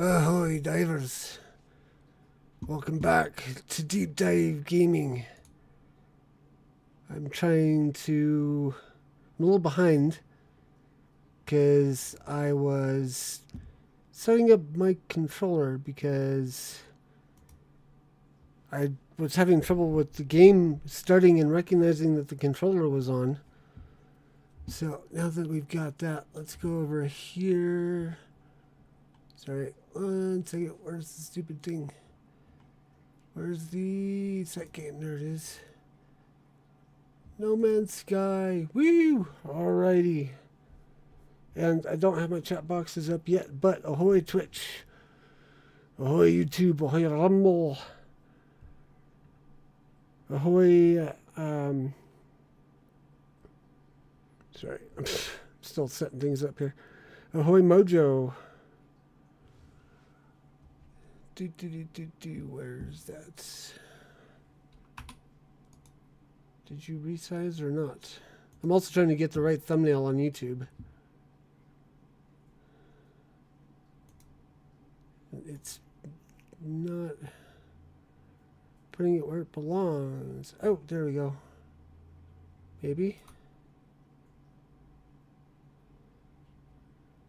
Ahoy, divers! Welcome back to Deep Dive Gaming. I'm a little behind because I was setting up my controller because I was having trouble with the game starting and recognizing that the controller was on. So now that we've got that, let's go over here. Sorry, one second. Where's the stupid thing? Where's the set game? There it is. No Man's Sky. Woo! Alrighty. And I don't have my chat boxes up yet, but ahoy Twitch. Ahoy YouTube. Ahoy Rumble. Ahoy, sorry. I'm still setting things up here. Ahoy Mojo. Where's that? Did you resize or not? I'm also trying to get the right thumbnail on YouTube. It's not putting it where it belongs. Oh, there we go. Maybe.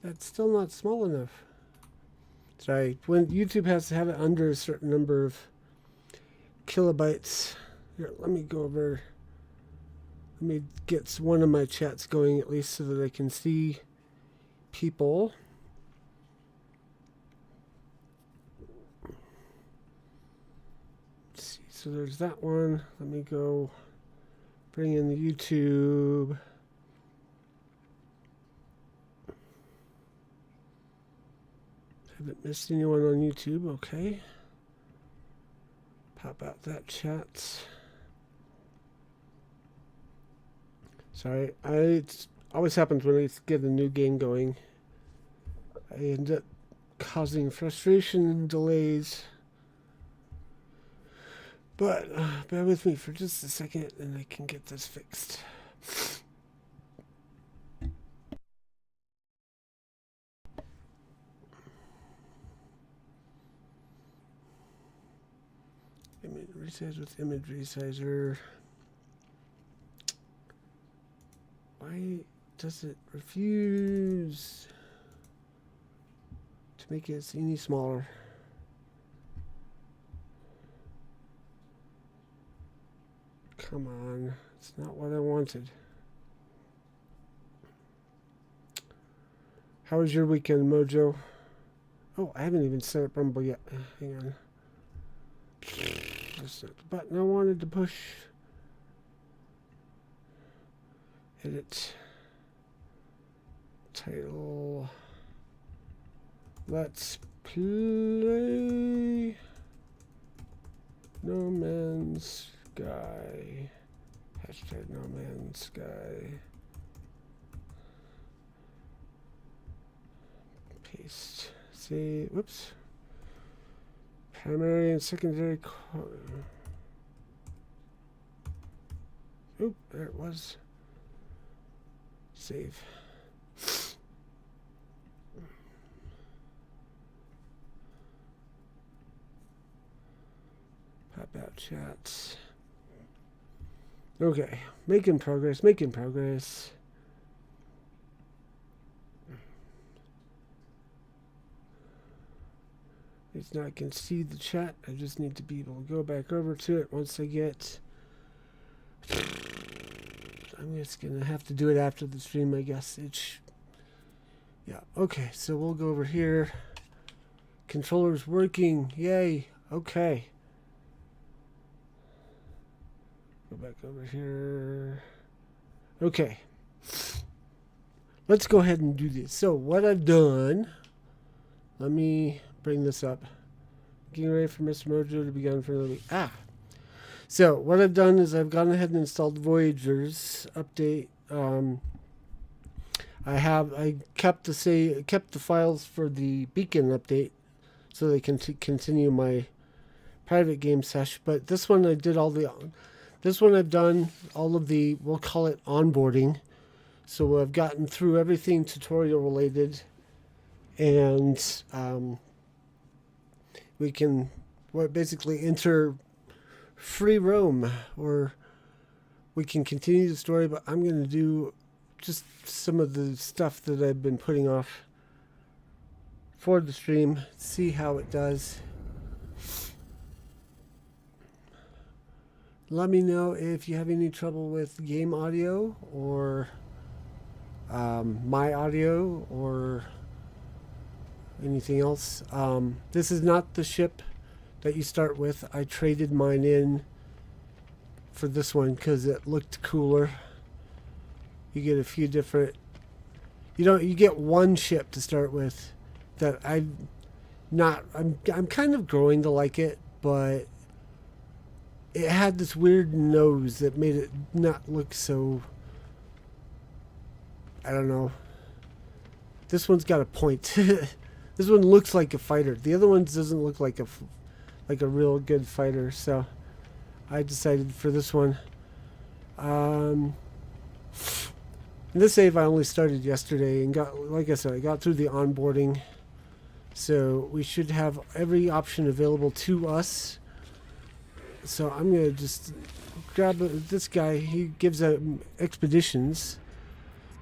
That's still not small enough. Sorry, when YouTube has to have it under a certain number of kilobytes. Here, let me go over. Let me get one of my chats going at least so that I can see people. Let's see, so there's that one. Let me go bring in the YouTube. Haven't missed anyone on YouTube. Okay. Pop out that chat. Sorry, it always happens when I get a new game going. I end up causing frustration and delays. But bear with me for just a second and I can get this fixed. Resize with image resizer. Why does it refuse to make it any smaller? Come on, it's not what I wanted. How was your weekend, Mojo? Oh, I haven't even set up Rumble yet. Hang on. That's not the button I wanted to push. Edit. Title. Let's play No Man's Sky. Hashtag No Man's Sky. Paste. See, whoops. Primary and secondary. Oop, there it was. Save. Pop out chats. Okay, making progress, making progress. It's not I can see the chat. I just need to be able to go back over to it once I get. I'm just gonna have to do it after the stream, I guess. Yeah. Okay, so we'll go over here. Controller's working. Yay. Okay. Go back over here. Okay. Let's go ahead and do this. So what I've done. Let me bring this up. Getting ready for Mr. Mojo to begin for another week. So what I've done is I've gone ahead and installed Voyager's update. I kept the files for the Beacon update, so they can continue my private game sesh. But this one I've done all of the, we'll call it onboarding. So I've gotten through everything tutorial related, and we can basically enter free roam, or we can continue the story, but I'm going to do just some of the stuff that I've been putting off for the stream, see how it does. Let me know if you have any trouble with game audio or my audio or anything else. This is not the ship that you start with. I traded mine in for this one because it looked cooler. You get a few different, you get one ship to start with that I'm kind of growing to like it, but it had this weird nose that made it not look so, I don't know. This one's got a point. This one looks like a fighter. The other one doesn't look like a real good fighter, so I decided for this one. This save I only started yesterday and like I said, I got through the onboarding. So we should have every option available to us. So I'm going to just grab this guy. He gives out expeditions.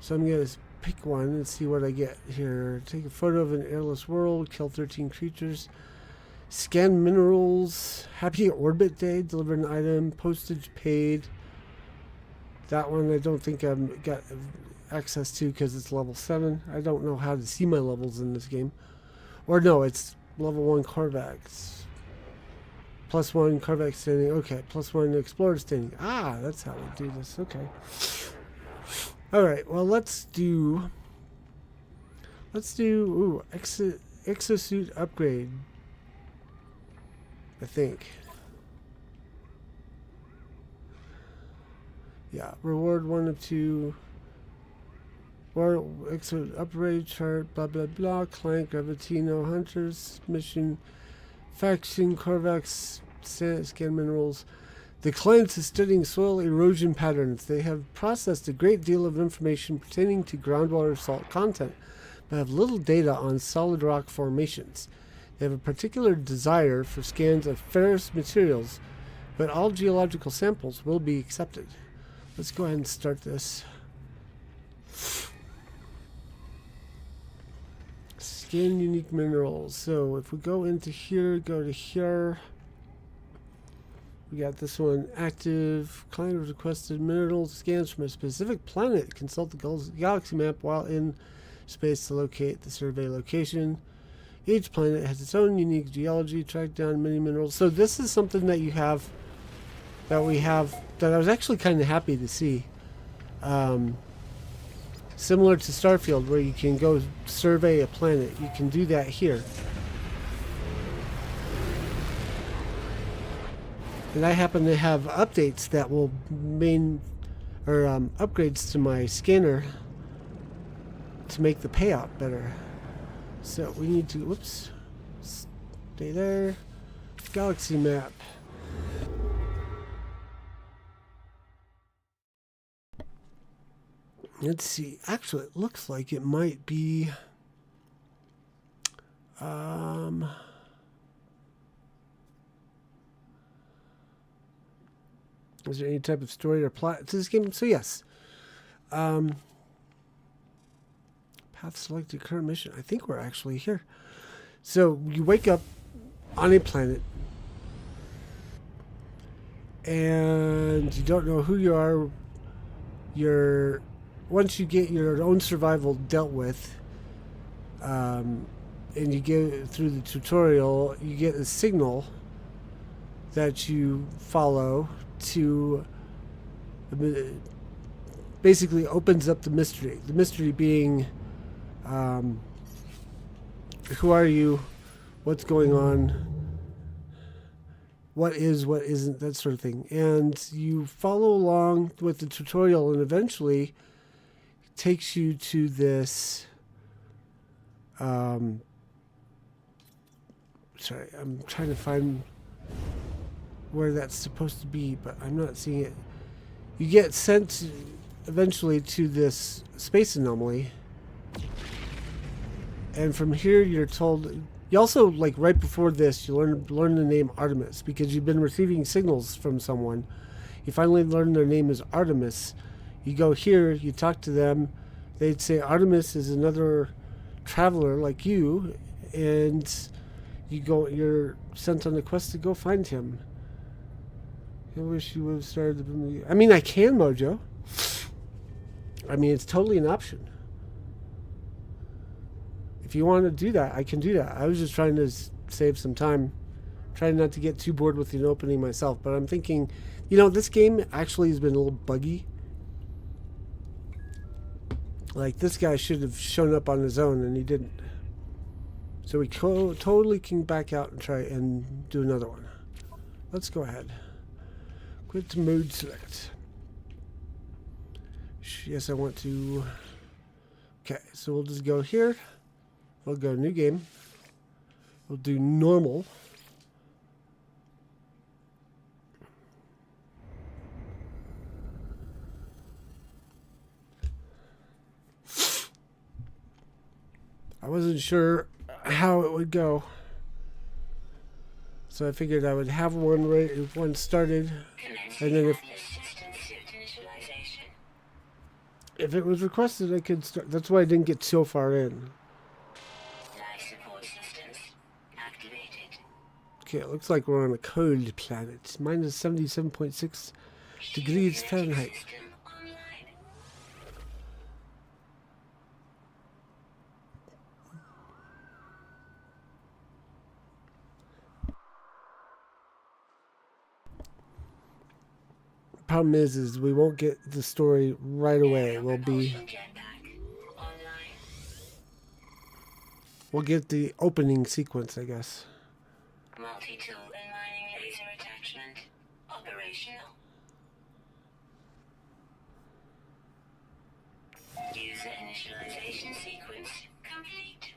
So I'm going to pick one and see what I get here. Take a photo of an airless world, kill 13 creatures, scan minerals, happy orbit day, deliver an item, postage paid. That one I don't think I've got access to because it's level 7. I don't know how to see my levels in this game. Or no, it's level 1 Korvax. +1 Korvax standing. Okay, +1 Explorer standing. Ah, that's how we do this. Okay. Alright, well let's do exosuit upgrade. I think. Yeah, reward 1 of 2. Or exosuit upgrade chart, blah blah blah. Client Gravitino Hunters mission. Faction Korvax scan minerals. The client is studying soil erosion patterns. They have processed a great deal of information pertaining to groundwater salt content, but have little data on solid rock formations. They have a particular desire for scans of ferrous materials, but all geological samples will be accepted. Let's go ahead and start this. Scan unique minerals. So if we go into here, go to here. We got this one active. Client requested mineral scans from a specific planet. Consult the galaxy map while in space to locate the survey location. Each planet has its own unique geology. Track down many minerals. So this is something that you have, that we have, that I was actually kind of happy to see. Similar to Starfield, where you can go survey a planet. You can do that here. And I happen to have updates that will upgrades to my scanner to make the payout better. So we need to, whoops, stay there. Galaxy map. Let's see. Actually, it looks like it might be. Is there any type of story or plot to this game? So yes. Path selected, current mission. I think we're actually here. So you wake up on a planet and you don't know who you are. Once you get your own survival dealt with, and you get through the tutorial, you get a signal that you follow to basically opens up the mystery. The mystery being, who are you? What's going on? What is, what isn't, that sort of thing. And you follow along with the tutorial, and eventually it takes you to this, sorry, I'm trying to find where that's supposed to be, but I'm not seeing it. You get sent eventually to this space anomaly, and from here you're told You also, like right before this, you learn the name Artemis because you've been receiving signals from someone. You finally learn their name is Artemis. You go here, you talk to them. They'd say Artemis is another traveler like you, and you're sent on a quest to go find him. I wish you would have started the movie. I mean, I can, Mojo. I mean, it's totally an option. If you want to do that, I can do that. I was just trying to save some time, trying not to get too bored with the opening myself. But I'm thinking, this game actually has been a little buggy. Like, this guy should have shown up on his own, and he didn't. So we totally can back out and try and do another one. Let's go ahead. Quit to mode select. Yes, I want to... Okay, so we'll just go here. We'll go new game. We'll do normal. I wasn't sure how it would go, so I figured I would have one started, and then if it was requested, I could start. That's why I didn't get so far in. Life support systems activated. Okay, it looks like we're on a cold planet. Minus 77.6 degrees Fahrenheit. Problem is we won't get the story right away. We'll get the opening sequence, I guess. Multi-tool and mining laser attachment operational. User initialization sequence complete.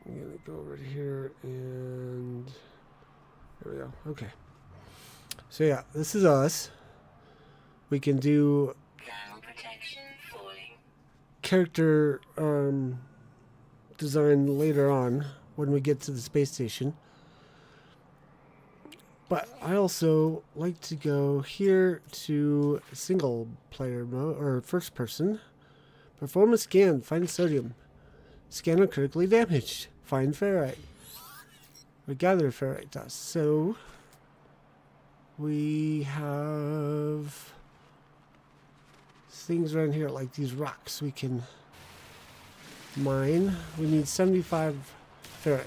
I'm gonna go over here and there we go. Okay. So yeah, this is us. We can do Thermal protection falling. Character design later on when we get to the space station. But I also like to go here to single player mode or first person. Perform a scan. Find sodium. Scanner critically damaged. Find ferrite. We gather ferrite dust. So we have things around here like these rocks we can mine. We need 75 ferrite.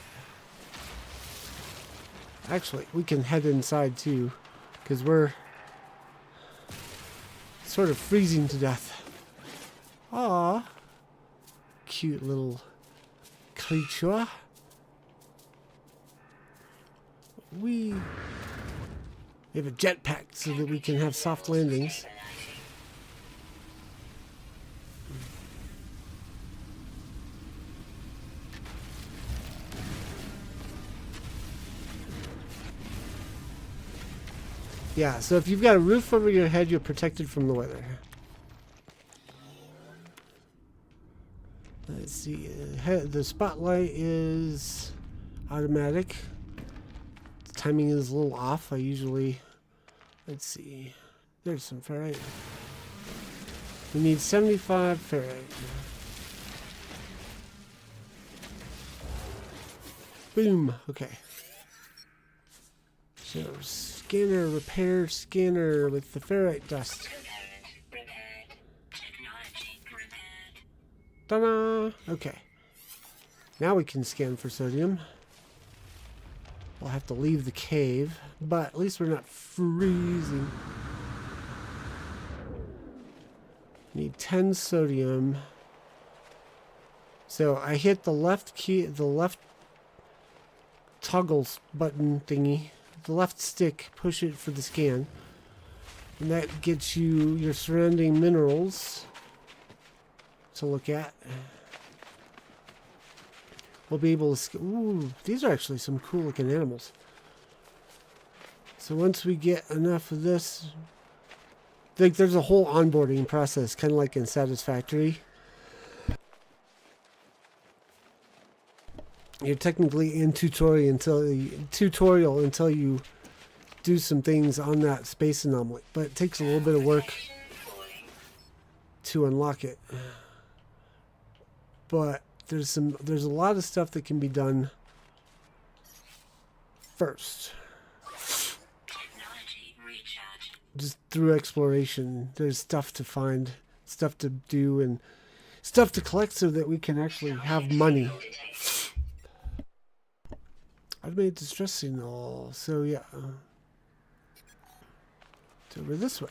Actually, we can head inside too, because we're sort of freezing to death. Aww. Cute little creature. We have a jetpack so that we can have soft landings. Yeah, so if you've got a roof over your head, you're protected from the weather. Let's see. The spotlight is automatic. The timing is a little off. I usually... Let's see. There's some ferrite. We need 75 ferrite. Boom. Okay. So, scanner, repair scanner with the ferrite dust. Ta-da! Okay. Now we can scan for sodium. We'll have to leave the cave, but at least we're not freezing. Need 10 sodium. So I hit the left key, the left toggle button thingy, the left stick, push it for the scan. And that gets you your surrounding minerals to look at. We'll be able to... Ooh, these are actually some cool looking animals. So once we get enough of this... Like there's a whole onboarding process, kind of like in Satisfactory. you're technically in tutorial until you do some things on that space anomaly, but it takes a little bit of work Protection falling. to unlock it. But there's a lot of stuff that can be done first, Technology recharge. just through exploration. There's stuff to find, stuff to do, and stuff to collect so that we can actually have money. Detected. Automated distress signal. So yeah, it's over this way.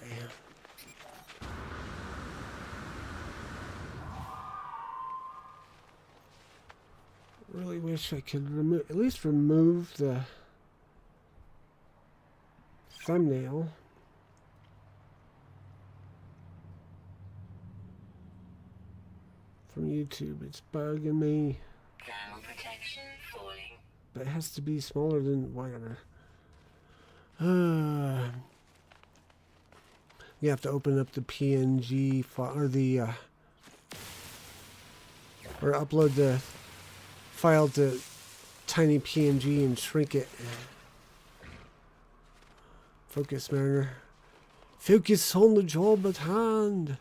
Really wish I could at least remove the thumbnail. From YouTube. It's bugging me. Thermal protection falling. But it has to be smaller than whatever. You have to open up the PNG file or the or upload the file to tiny PNG and shrink it. Focus, Mariner. Focus on the job at hand.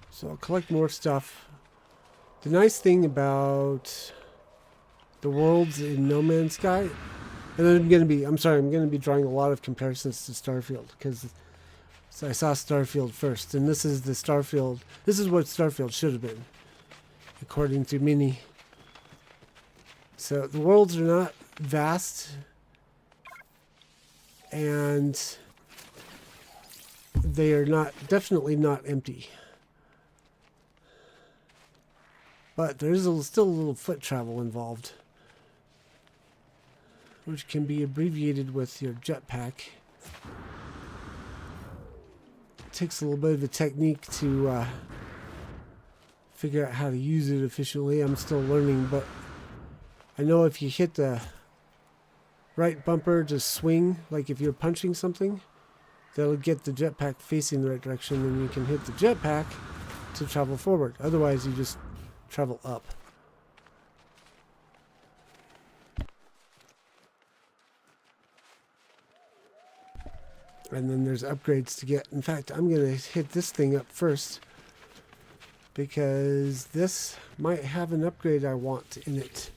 So I'll collect more stuff. The nice thing about the worlds in No Man's Sky, and I'm going to be drawing a lot of comparisons to Starfield because I saw Starfield first, and this is what Starfield should have been, according to many. So the worlds are not vast, and they are definitely not empty. But there's still a little foot travel involved, which can be abbreviated with your jetpack. It takes a little bit of a technique to figure out how to use it efficiently. I'm still learning, but I know if you hit the right bumper to swing, like if you're punching something, that'll get the jetpack facing the right direction, and you can hit the jetpack to travel forward. Otherwise, you just travel up. And then there's upgrades to get. In fact, I'm going to hit this thing up first because this might have an upgrade I want in it.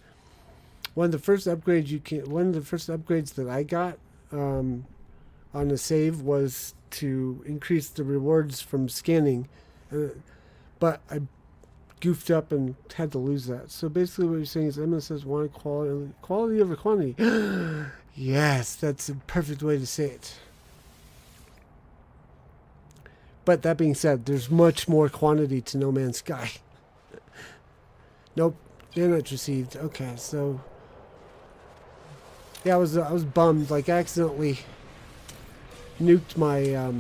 One of the first upgrades that I got on a save was to increase the rewards from scanning, but I goofed up and had to lose that. So basically what you're saying is Emma says want quality over quantity. Yes, that's a perfect way to say it. But that being said, there's much more quantity to No Man's Sky. Nope, damage received. Okay, so yeah, I was bummed. Like I accidentally nuked my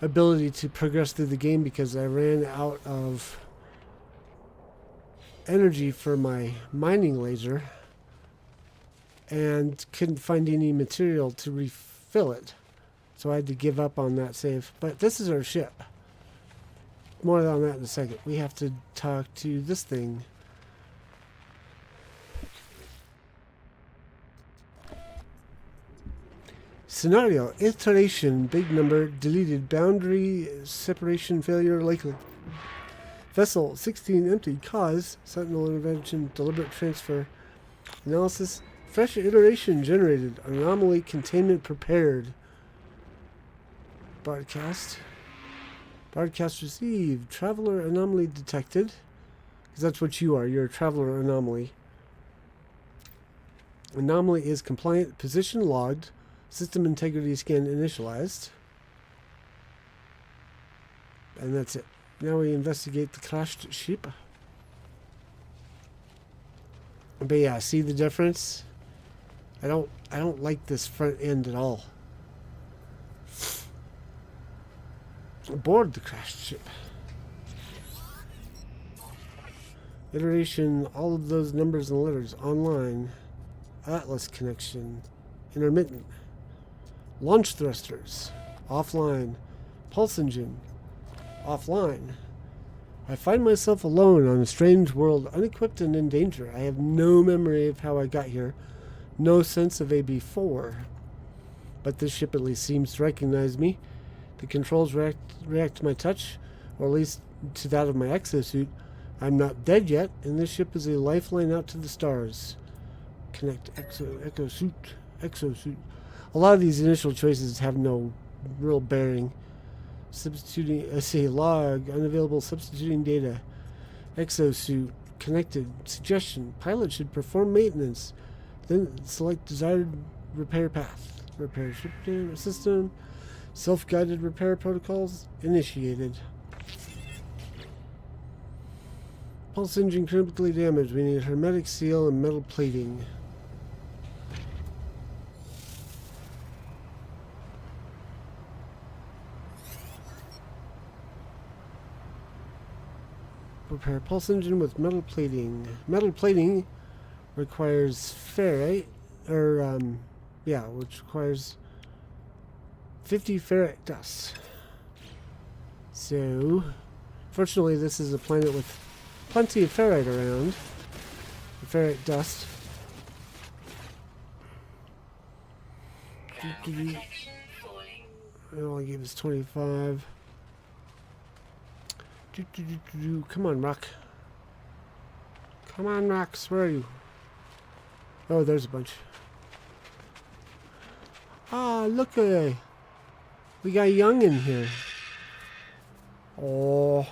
ability to progress through the game because I ran out of energy for my mining laser and couldn't find any material to refill it. So I had to give up on that save. But this is our ship. More on that in a second. We have to talk to this thing. Scenario, iteration, big number, deleted, boundary, separation failure, likely. Vessel, 16, empty, cause, sentinel intervention, deliberate transfer, analysis, fresh iteration generated, anomaly, containment prepared. Broadcast received, traveler anomaly detected, because that's what you are, you're a traveler anomaly. Anomaly is compliant, position logged, system integrity scan initialized. And that's it. Now we investigate the crashed ship. But yeah, see the difference? I don't like this front end at all. Aboard the crashed ship. Iteration, all of those numbers and letters online. Atlas connection. Intermittent. Launch thrusters. Offline. Pulse engine. Offline. I find myself alone on a strange world, unequipped and in danger. I have no memory of how I got here, no sense of a before. But this ship at least seems to recognize me. The controls react to my touch, or at least to that of my exosuit. I'm not dead yet, and this ship is a lifeline out to the stars. Connect exosuit. A lot of these initial choices have no real bearing. Substituting, log, unavailable substituting data. Exosuit, connected, suggestion, pilot should perform maintenance. Then select desired repair path. Repair ship system, self-guided repair protocols, initiated. Pulse engine critically damaged. We need hermetic seal and metal plating. Repair pulse engine with metal plating. Metal plating requires ferrite, which requires 50 ferrite dust. So, fortunately, this is a planet with plenty of ferrite around. Ferrite dust. Ground protection falling. It only gave us 25. Come on, Rock. Come on, Rocks. Where are you? Oh, there's a bunch. Ah, look at it. We got young in here. Oh.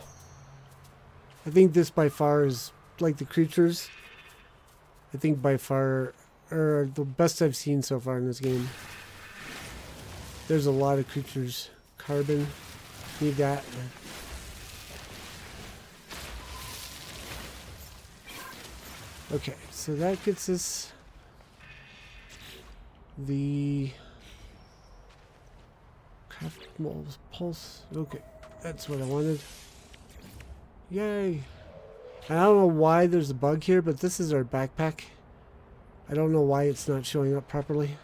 I think this by far is, like the creatures, I think by far are the best I've seen so far in this game. There's a lot of creatures. Carbon. Need that. Okay, so that gets us the craft molds pulse. Okay, that's what I wanted. Yay! I don't know why there's a bug here, but this is our backpack. I don't know why it's not showing up properly.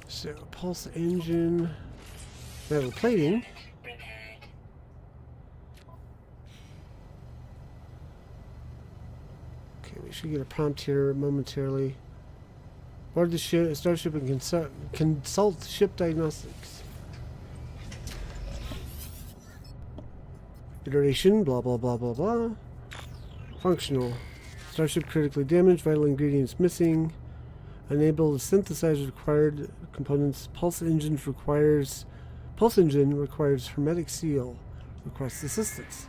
So, pulse engine, metal plating. Repaired. Okay, we should get a prompt here momentarily. Board the starship and consult ship diagnostics. Iteration, blah blah blah blah blah. Functional. Starship critically damaged, vital ingredients missing. Unable to synthesize required components. Pulse engine requires hermetic seal. Request assistance.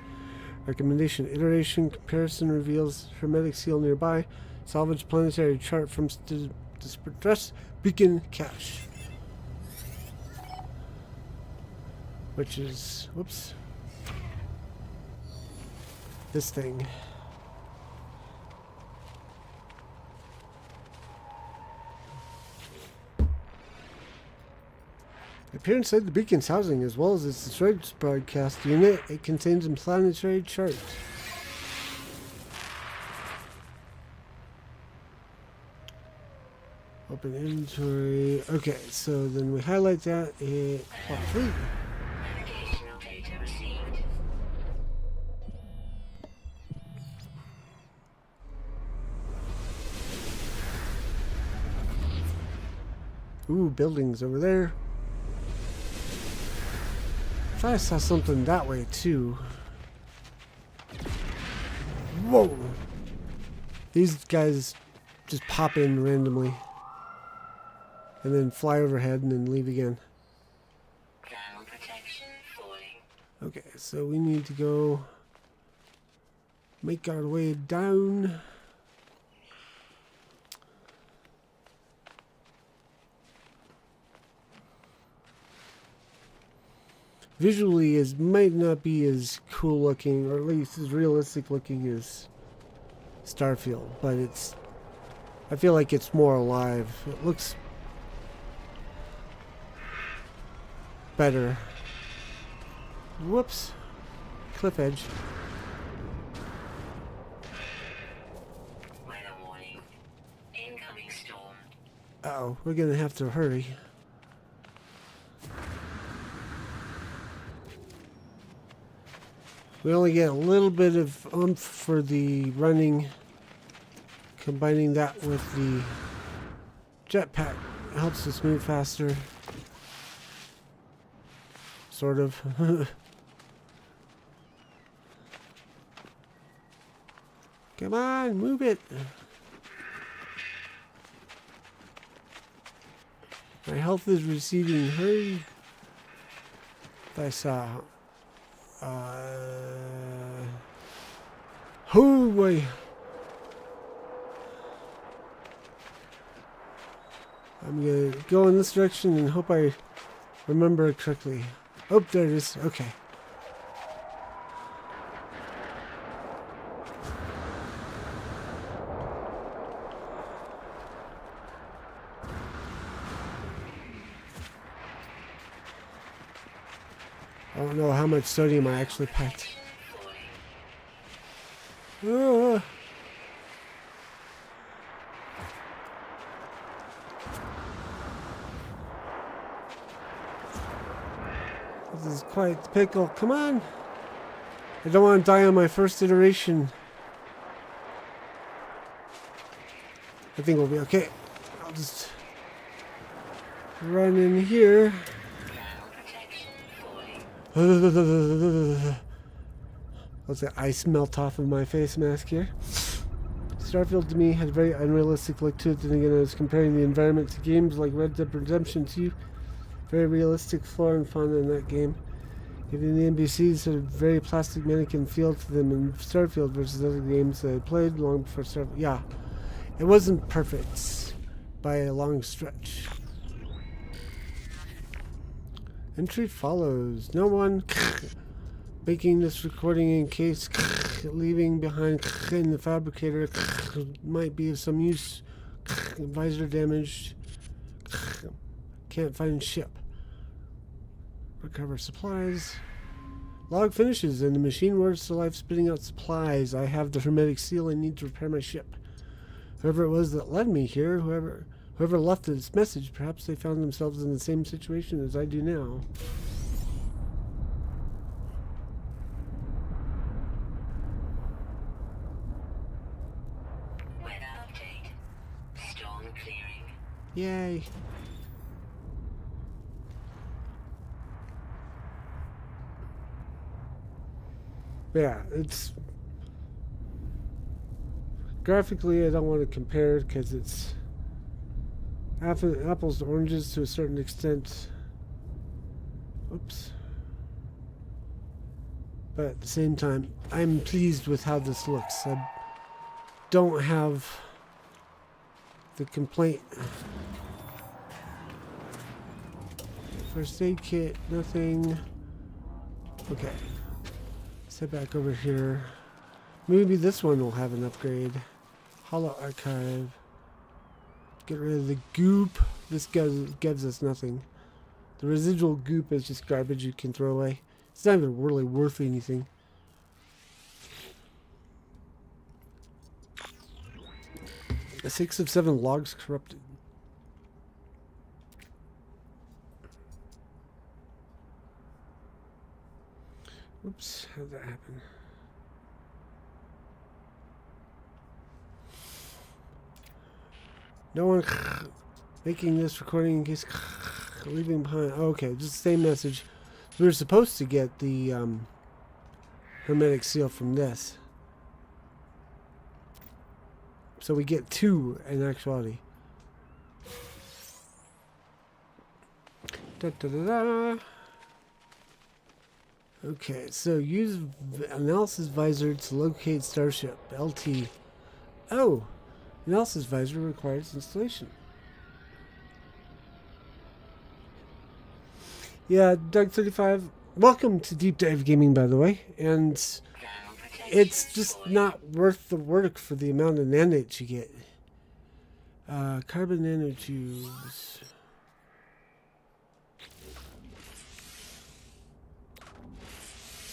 Recommendation: iteration comparison reveals hermetic seal nearby. Salvage planetary chart from distress beacon cache. Which is, whoops, this thing. Appear inside the beacon's housing as well as its destroyed broadcast unit. It contains a planetary chart. Open inventory. Okay, so then we highlight that. Plot 3. Navigational data received. Ooh, buildings over there. I thought I saw something that way too. Whoa! These guys just pop in randomly. And then fly overhead and then leave again. Ground protection falling. Okay, so we need to go make our way down. Visually, it might not be as cool looking, or at least as realistic looking as Starfield, but I feel like it's more alive. It looks better. Whoops. Cliff edge. Weather warning. Incoming storm. Uh-oh, we're gonna have to hurry. We only get a little bit of oomph for the running. Combining that with the jetpack helps us move faster. Sort of. Come on, move it. My health is receding. Hurry. I saw. Oh boy. I'm gonna go in this direction and hope I remember it correctly. Oh, there it is. Okay. I don't know how much sodium I actually packed. Ah. This is quite the pickle. Come on! I don't want to die on my first iteration. I think we'll be okay. I'll just run in here. Let's get ice melt off of my face mask here. Starfield to me had a very unrealistic look to it. Then again, I was comparing the environment to games like Red Dead Redemption 2. Very realistic flora and fauna in that game. Even the NPCs had a very plastic mannequin feel to them in Starfield versus other games that I played long before Starfield. Yeah, it wasn't perfect by a long stretch. Entry follows. No one making this recording in case leaving behind in the fabricator might be of some use. Visor damaged. Can't find ship. Recover supplies. Log finishes and the machine works to life spitting out supplies. I have the hermetic seal I need to repair my ship. Whoever it was that led me here, whoever left this message, perhaps they found themselves in the same situation as I do now. Weather update. Storm clearing. Yay. Yeah, it's graphically I don't want to compare it because it's apples to oranges to a certain extent. Oops. But at the same time, I'm pleased with how this looks. I don't have the complaint. First aid kit, nothing. Okay. Step back over here. Maybe this one will have an upgrade. Holo archive. Get rid of the goop. This gives us nothing. The residual goop is just garbage you can throw away. It's not even really worth anything. A 6 of 7 logs corrupted. Oops, how'd that happen? No one making this recording in case leaving behind. Oh, okay, just the same message. We were supposed to get the hermetic seal from this. So we get 2 in actuality. Da, da, da, da. Okay, so use analysis visor to locate starship. LT. Oh, analysis visor requires installation. Yeah, Doug35. Welcome to Deep Dive Gaming, by the way. And it's just not worth the work for the amount of nanotes you get. Carbon nanotubes.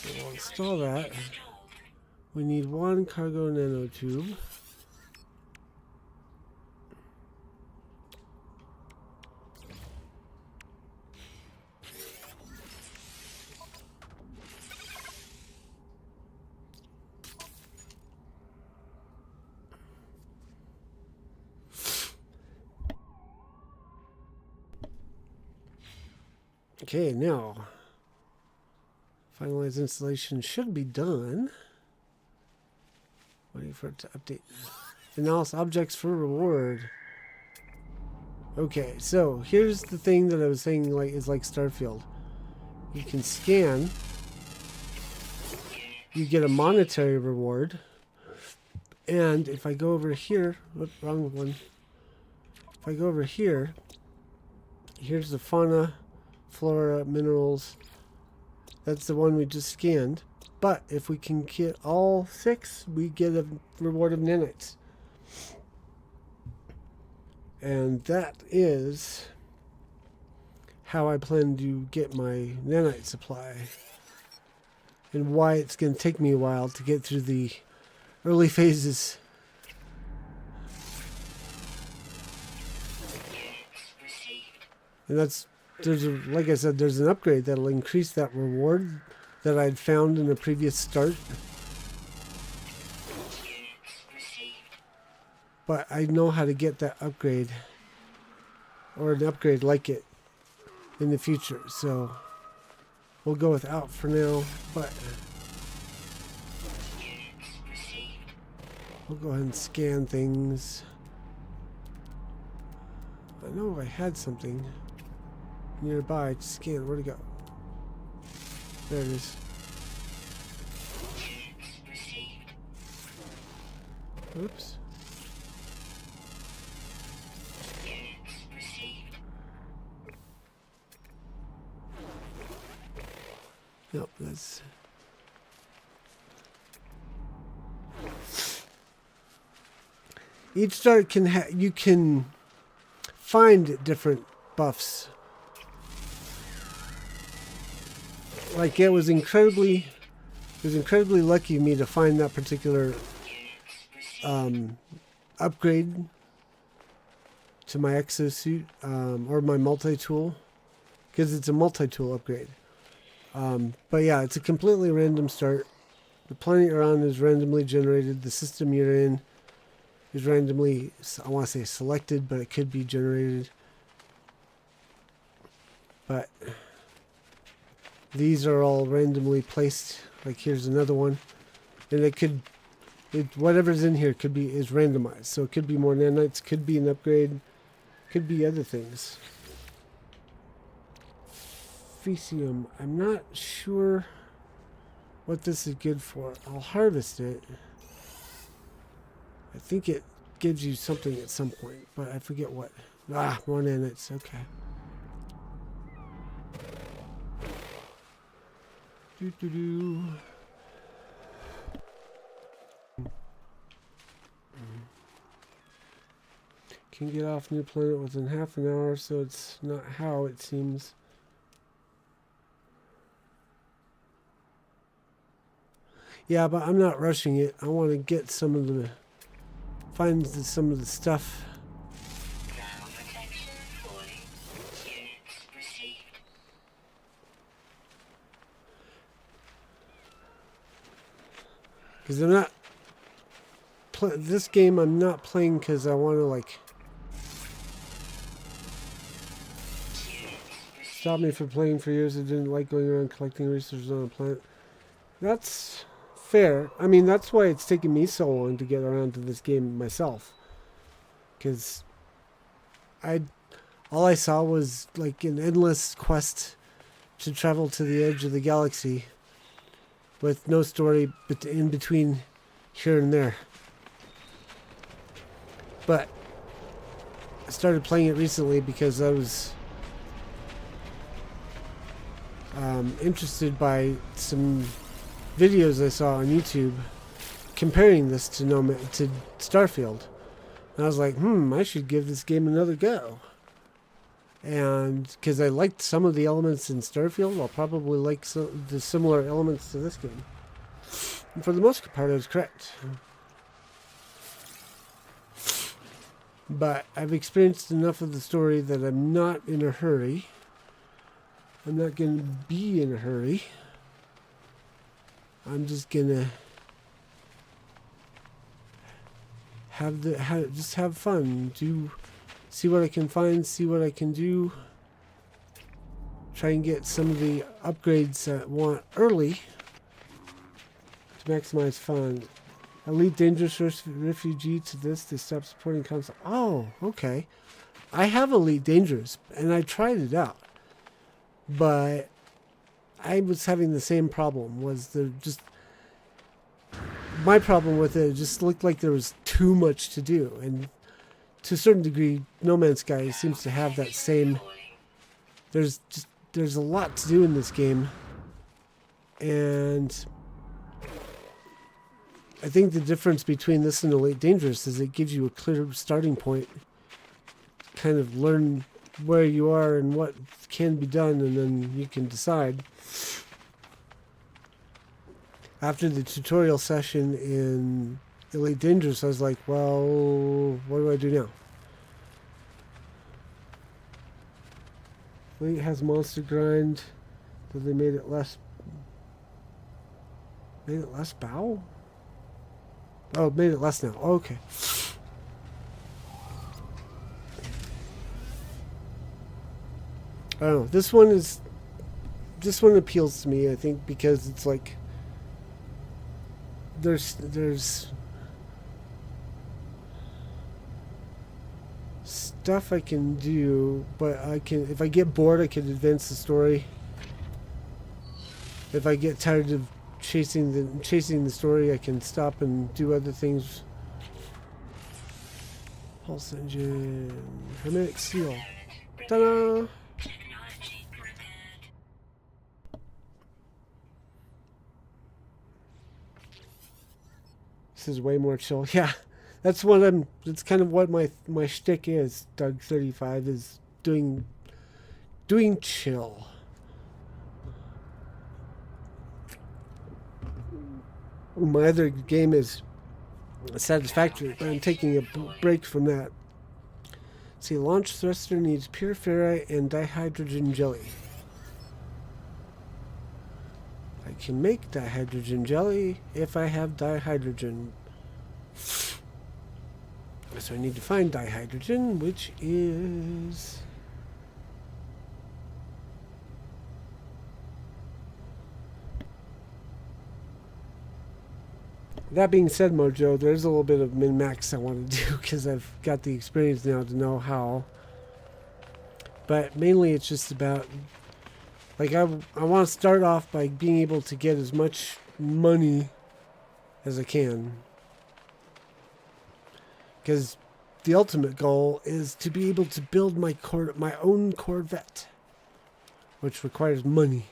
So we'll install that. We need 1 cargo nanotube. Okay, now finalize installation should be done. Waiting for it to update. Analyze objects for reward. Okay, so here's the thing that I was saying is like Starfield. You can scan, you get a monetary reward, and if I go over here, whoops, wrong one. If I go over here, here's the fauna, flora, minerals. That's the one we just scanned. But if we can get all 6, we get a reward of nanites. And that is how I plan to get my nanite supply. And why it's going to take me a while to get through the early phases. And like I said, there's an upgrade that'll increase that reward that I'd found in the previous start. But I know how to get that upgrade, or an upgrade like it, in the future. So we'll go without for now, but we'll go ahead and scan things. I know I had something nearby to scan. Where'd it go? There it is. Oops. Nope, that's... Each start can you can find different buffs. Like it was incredibly lucky of me to find that particular upgrade to my exosuit, or my multi-tool, because it's a multi-tool upgrade. But yeah, it's a completely random start. The planet you're on is randomly generated. The system you're in is randomly, I want to say selected, but it could be generated. But these are all randomly placed. Like here's another one, and whatever's in here is randomized. So it could be more nanites, could be an upgrade, could be other things. Fecium. I'm not sure what this is good for. I'll harvest it. I think it gives you something at some point, but I forget what. Ah, more nanites. Okay. Doo-doo-doo. Can get off new planet within half an hour, so it's not how it seems. Yeah, but I'm not rushing it. I want to get some of the some of the stuff. Because I'm not this game. I'm not playing because I want to like stop me from playing for years. I didn't like going around collecting resources on a planet. That's fair. I mean, that's why it's taken me so long to get around to this game myself. Because all I saw was like an endless quest to travel to the edge of the galaxy with no story in between here and there. But I started playing it recently because I was interested by some videos I saw on YouTube comparing this to Starfield. And I was like, I should give this game another go. And because I liked some of the elements in Starfield, I'll probably like the similar elements to this game. And for the most part, I was correct. But I've experienced enough of the story that I'm not in a hurry. I'm not going to be in a hurry. I'm just going to just have fun. See what I can find, see what I can do. try and get some of the upgrades I want early to maximize fun. Elite Dangerous Refugee to this to stop supporting console. Oh, okay. I have Elite Dangerous, and I tried it out. But I was having the same problem. Was there just... My problem with it just looked like there was too much to do. And to a certain degree, No Man's Sky seems to have that same... There's a lot to do in this game. And I think the difference between this and Elite Dangerous is it gives you a clear starting point. Kind of learn where you are and what can be done, and then you can decide. After the tutorial session in Elite Dangerous, I was like, well, what do I do now? Elite has monster grind, so they made it less bow? Oh, it made it less now. Oh, okay. I don't know. This one appeals to me, I think, because it's like there's stuff I can do, but I can, if I get bored, I can advance the story. If I get tired of chasing the story, I can stop and do other things. Pulse engine, hermetic seal. Ta-da! Technology prepared. This is way more chill. Yeah, that's what I'm. That's kind of what my shtick is. Doug 35 is doing chill. My other game is Satisfactory, but I'm taking a break from that. See, launch thruster needs pure ferrite and dihydrogen jelly. I can make dihydrogen jelly if I have dihydrogen. So I need to find dihydrogen, which is... That being said, Mojo, there's a little bit of min-max I want to do because I've got the experience now to know how. But mainly it's just about... Like, I want to start off by being able to get as much money as I can. Because the ultimate goal is to be able to build my own Corvette, which requires money.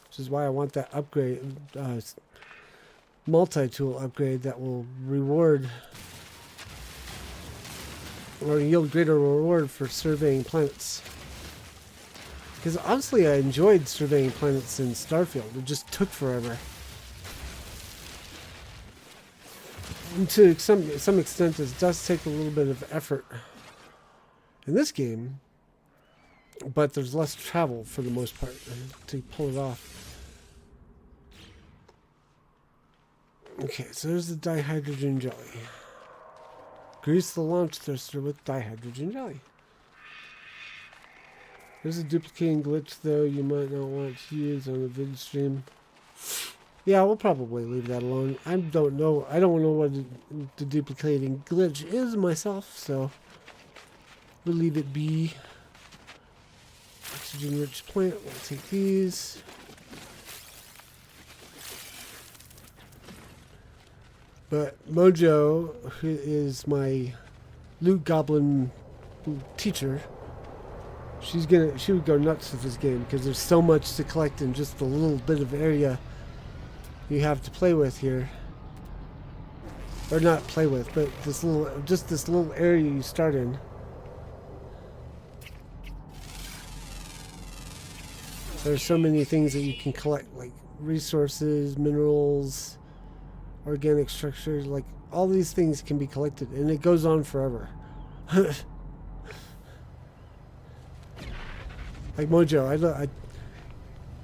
Which is why I want that upgrade, multi-tool upgrade that will reward or yield greater reward for surveying planets. Because honestly, I enjoyed surveying planets in Starfield. It just took forever. And to some extent, it does take a little bit of effort in this game, but there's less travel for the most part to pull it off. Okay, so there's the dihydrogen jelly. Grease the launch thruster with dihydrogen jelly. There's a duplicating glitch, though, you might not want to use on the vid stream. Yeah, we'll probably leave that alone. I don't know what the duplicating glitch is myself, so we'll leave it be. Oxygen-rich plant, we'll take these. But Mojo, who is my loot goblin teacher, she would go nuts with this game because there's so much to collect in just the little bit of area you have to play with here. Or not play with, but this little area you start in. There's so many things that you can collect, like resources, minerals, organic structures, like all these things can be collected, and it goes on forever. Like Mojo,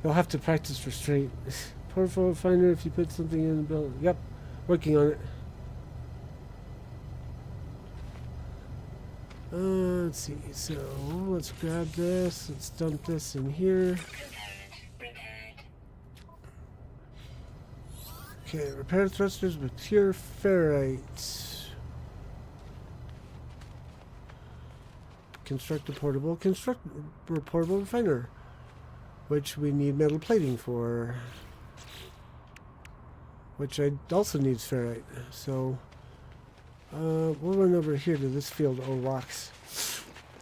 you'll have to practice restraint. Portfolio finder if you put something in the building. Yep, working on it. Let's see. So let's grab this. Let's dump this in here. Repaired. Okay, repair thrusters with pure ferrite. Construct a portable refiner, which we need metal plating for, which I also needs ferrite. So we'll run over here to this field. Oh, rocks.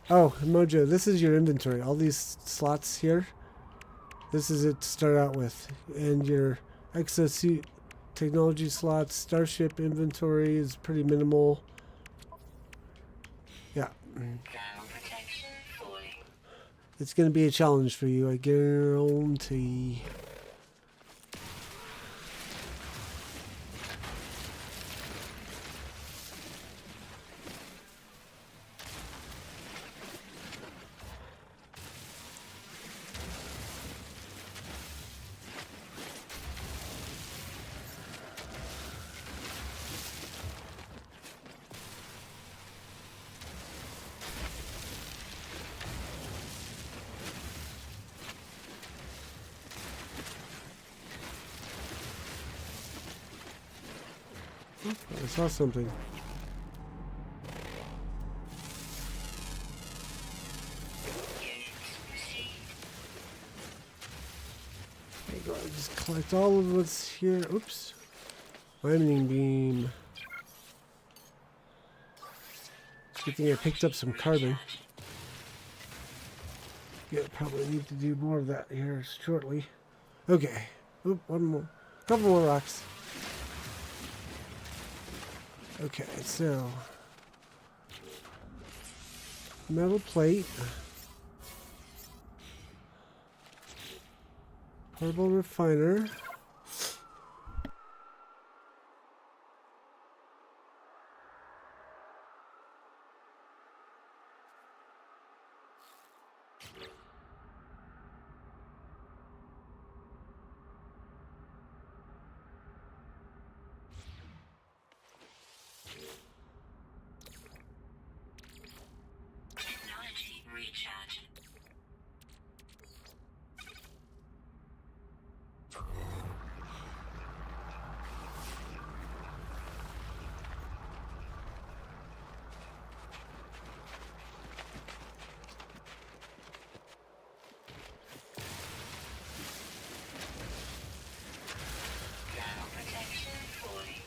Oh, Mojo, this is your inventory. All these slots here, this is it to start out with. And your exosuit technology slots, starship inventory is pretty minimal. Yeah. Ground protection fully. It's going to be a challenge for you, I guarantee. I saw something. Units received. There you go. Just collect all of what's here. Oops. Mining beam. Good thing I picked up some carbon. Yeah, probably need to do more of that here shortly. Okay. Oop, one more. Couple more rocks. Okay, so metal plate, portable refiner, Technology recharge. Ground protection fully.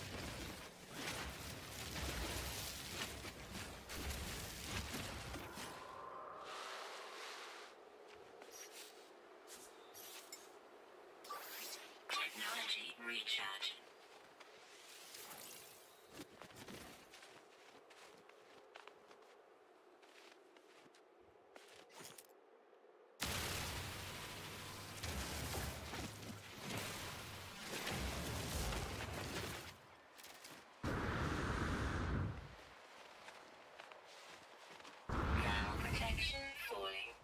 Technology recharge. Ground protection fully.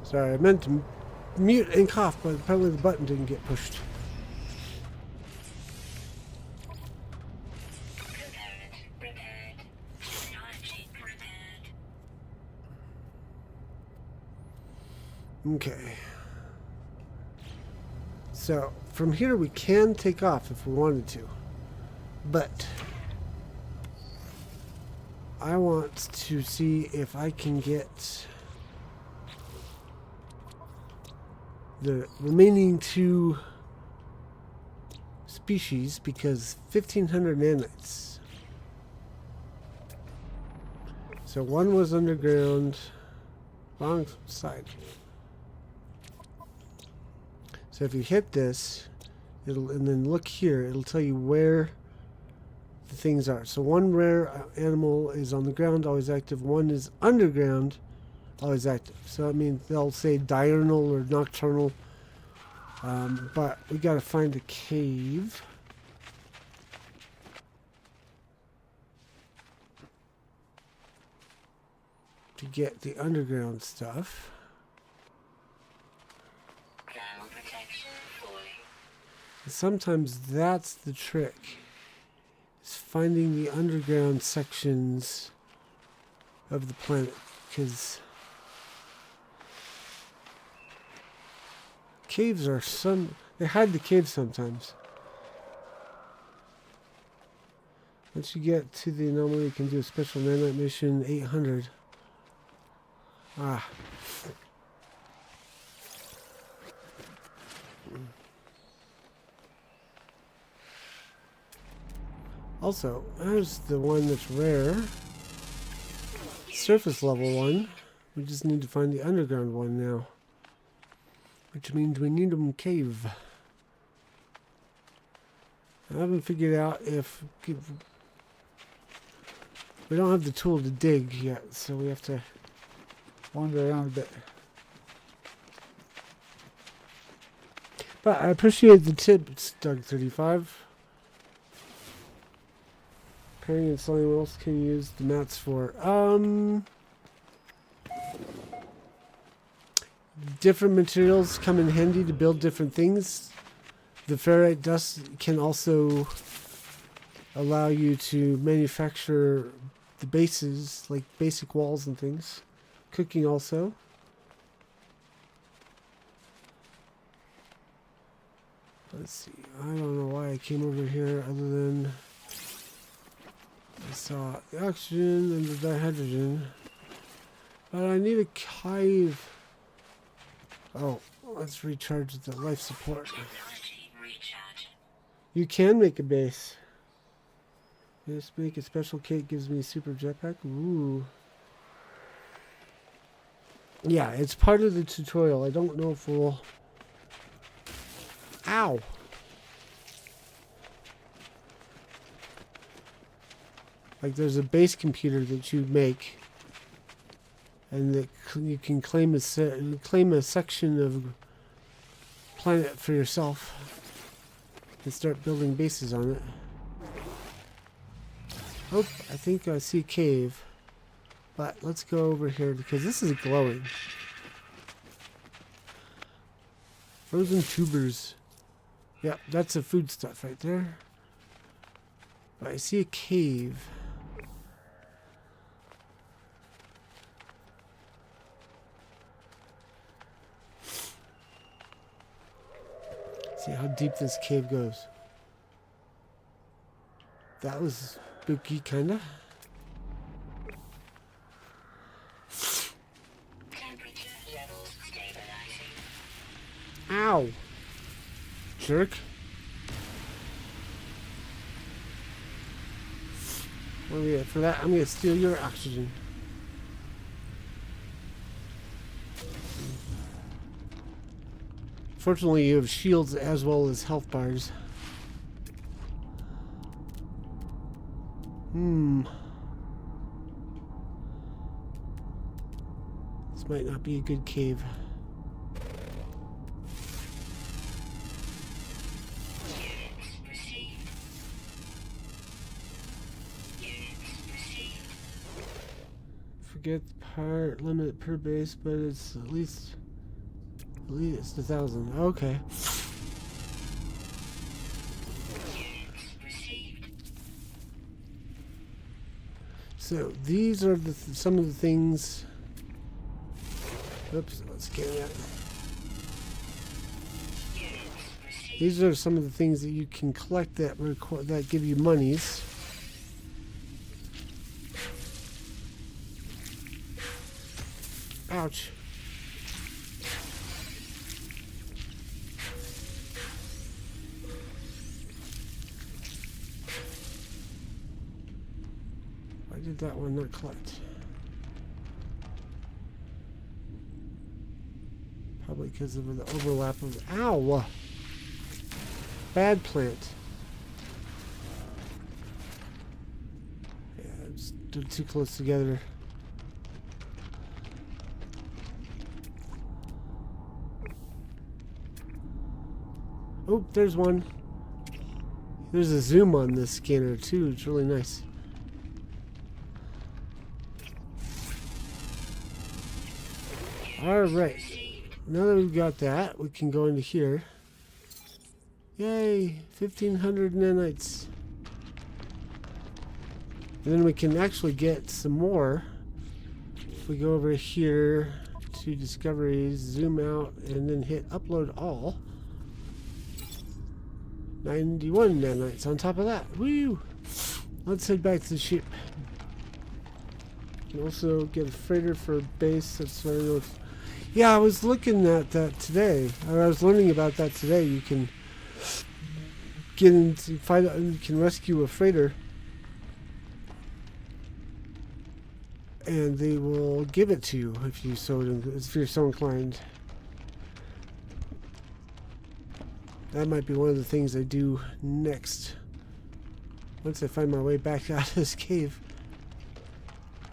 Sorry, I meant to mute and cough, but apparently the button didn't get pushed. Repaired. Technology repaired. Okay. So, from here we can take off if we wanted to. But I want to see if I can get the remaining two species, because 1,500 nanites. So one was underground, wrong side. So if you hit this, it'll, and then look here, it'll tell you where the things are. So one rare animal is on the ground, always active. One is underground, always active. So I mean, they'll say diurnal or nocturnal. But we gotta find a cave. To get the underground stuff. Ground protection falling. Sometimes that's the trick. Is finding the underground sections of the planet. Because caves are they hide the caves sometimes. Once you get to the anomaly, you can do a special nanite mission 800. Ah. Also, there's the one that's rare. Surface level one. We just need to find the underground one now. Which means we need a cave. I haven't figured out if we don't have the tool to dig yet, so we have to wander around a bit. But I appreciate the tips, Doug35. Pairing and selling, what else can you use the mats for? Different materials come in handy to build different things. The ferrite dust can also allow you to manufacture the bases, like basic walls and things. Cooking also. Let's see. I don't know why I came over here other than I saw the oxygen and the dihydrogen. But I need a cave. Oh, let's recharge the life support. Technology recharge. You can make a base. Just make a special cake gives me a super jetpack. Ooh. Yeah, it's part of the tutorial. I don't know if we'll... Ow! Like there's a base computer that you make, and that you can claim a section of planet for yourself and start building bases on it. Oh, I think I see a cave. But let's go over here because this is glowing. Frozen tubers. Yep, that's a food stuff right there. But I see a cave. See how deep this cave goes. That was spooky, kinda. Temperature levels stabilizing. Ow! Jerk. What do we get for that? I'm gonna steal your oxygen. Fortunately, you have shields as well as health bars. This might not be a good cave. Units received. Units received. Forget the part limit per base, but it's at least it's 1,000. Okay. Units received. So these are some of the things. Oops, let's get that. Units received. These are some of the things that you can collect that give you monies. Ouch. Why did that one not collect? Probably because of the overlap of... Ow! Bad plant. Yeah, they're too close together. Oh, there's one. There's a zoom on this scanner too. It's really nice. Alright. Now that we've got that, we can go into here. Yay! 1,500 nanites. And then we can actually get some more. If we go over here to discoveries, zoom out, and then hit upload all. 91 nanites on top of that. Woo! Let's head back to the ship. Can also get a freighter for base. That's what I know. Yeah, I was looking at that today. Or I was learning about that today. You can get into you can rescue a freighter, and they will give it to you if you're so inclined. That might be one of the things I do next. Once I find my way back out of this cave.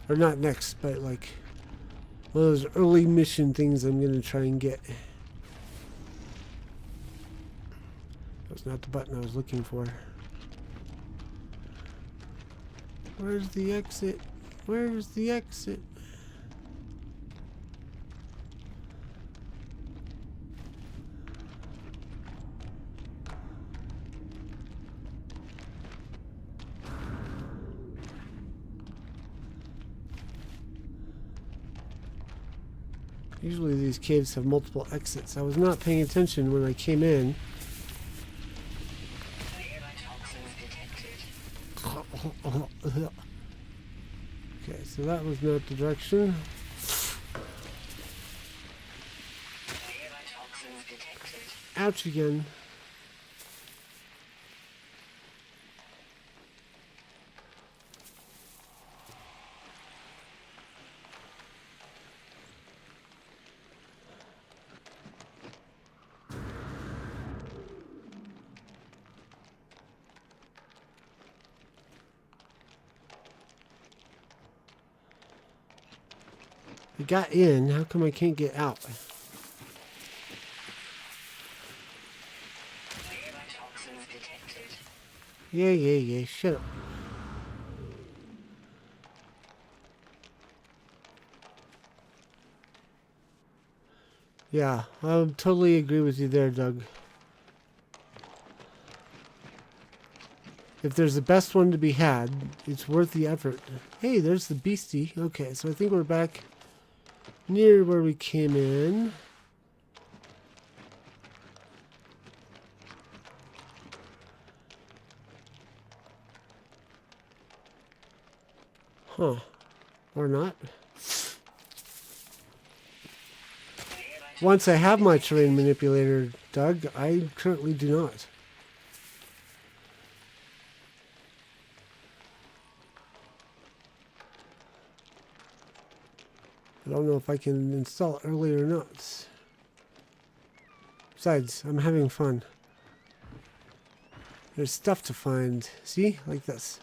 Or not next, but like one of those early mission things I'm going to try and get. That was not the button I was looking for. Where's the exit? Where's the exit? Usually these caves have multiple exits. I was not paying attention when I came in. Okay, so that was not the direction. Ouch again. I got in. How come I can't get out? Yeah. Shut up. Yeah, I totally agree with you there, Doug. If there's the best one to be had, it's worth the effort. Hey, there's the beastie. Okay, so I think we're back near where we came in. Huh. Or not. Once I have my terrain manipulator, Doug, I currently do not. I don't know if I can install it early or not. Besides, I'm having fun. There's stuff to find. See? Like this.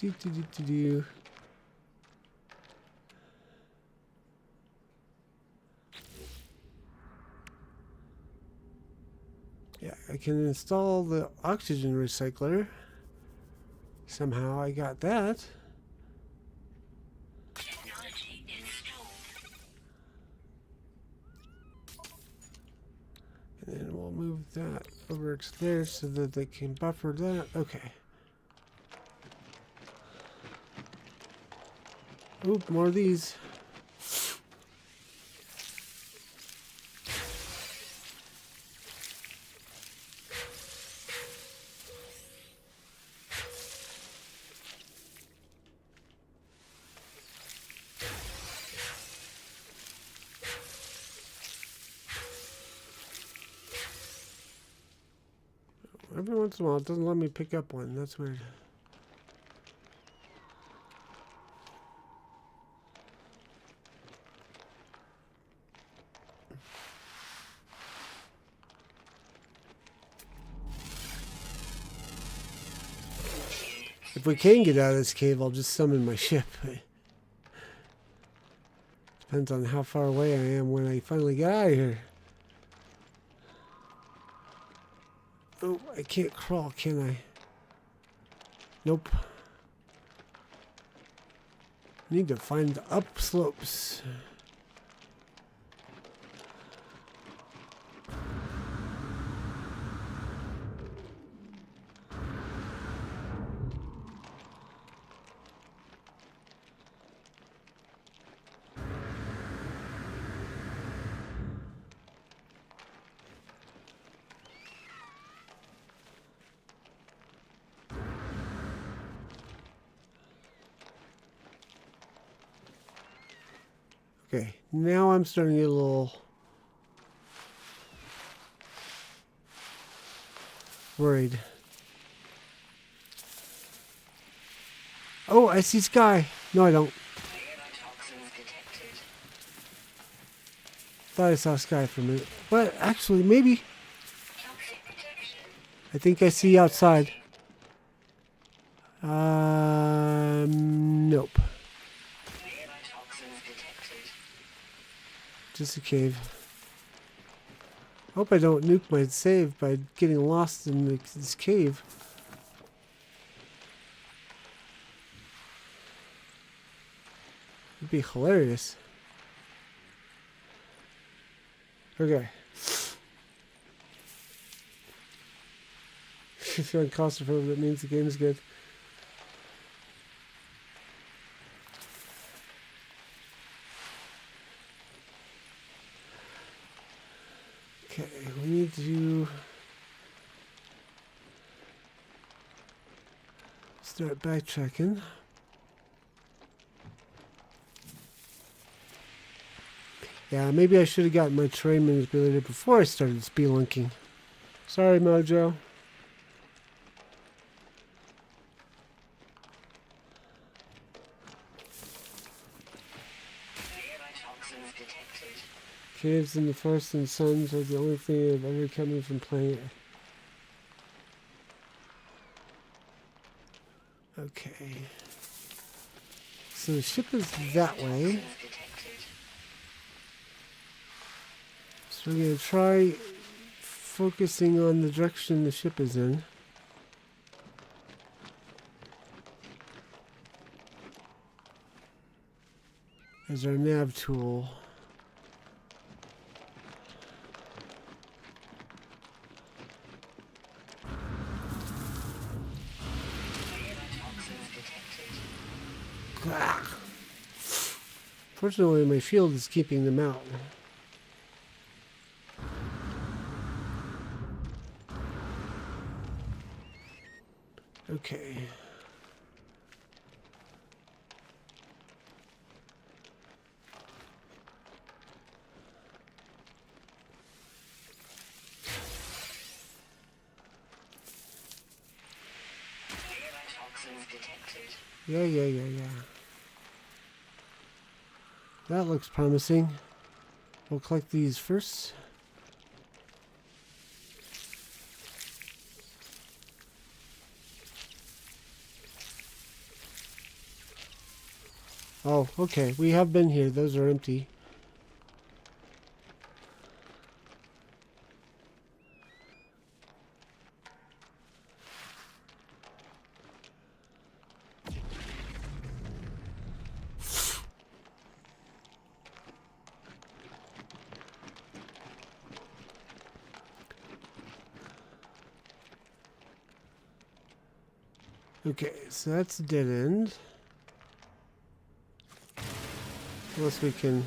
Do. Yeah, I can install the oxygen recycler. Somehow I got that. Technology installed. And then we'll move that over to there so that they can buffer that. Okay. Oop, more of these. Every once in a while it doesn't let me pick up one. That's weird. If we can get out of this cave, I'll just summon my ship. Depends on how far away I am when I finally get out of here. Oh, I can't crawl, can I? Nope. Need to find the upslopes. Okay, now I'm starting to get a little worried. Oh, I see sky. No, I don't. Thought I saw sky for a minute. But actually, maybe. I think I see outside. Nope. Just a cave. Hope I don't nuke my save by getting lost in this cave. It'd be hilarious. Okay. If you're on claustrophobic, that means the game's good. Okay, we need to start backtracking. Yeah, maybe I should have gotten my terrain manipulator before I started spelunking. Sorry, Mojo. Caves in the forest and suns are the only thing I've ever kept me from playing it. Okay. So the ship is that way. So we're going to try focusing on the direction the ship is in. As our nav tool. Fortunately, my shield is keeping them out. Okay. Yeah. That looks promising. We'll collect these first. Oh, okay. We have been here. Those are empty. Okay, so that's a dead end. Unless we can...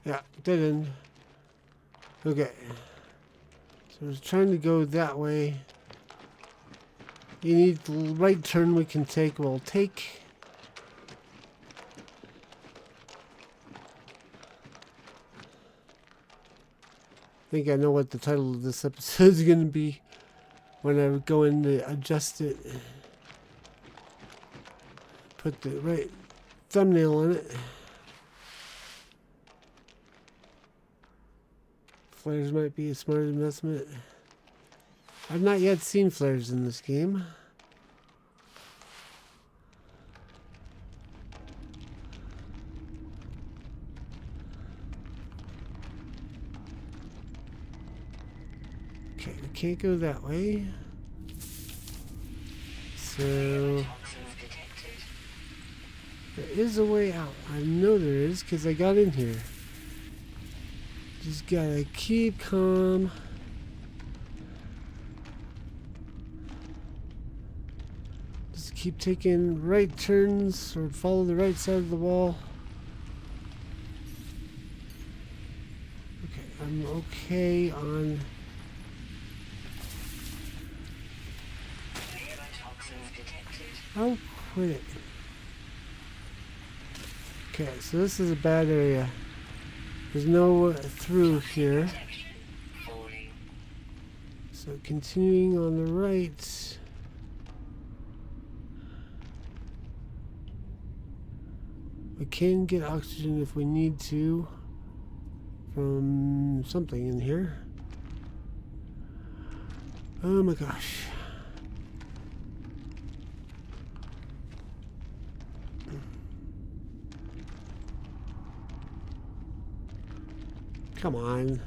Yeah, dead end. Okay. So we're trying to go that way. You need the right turn we can take. We'll take... I think I know what the title of this episode is going to be when I go in to adjust it. Put the right thumbnail on it. Flares might be a smart investment. I've not yet seen flares in this game. Okay, we can't go that way. So there is a way out. I know there is because I got in here. Just gotta keep calm. Just keep taking right turns or follow the right side of the wall. Okay, I'm okay on. Oh, quit it. Okay, so this is a bad area. There's no through here. So continuing on the right. We can get oxygen if we need to from something in here. Oh my gosh. Come on.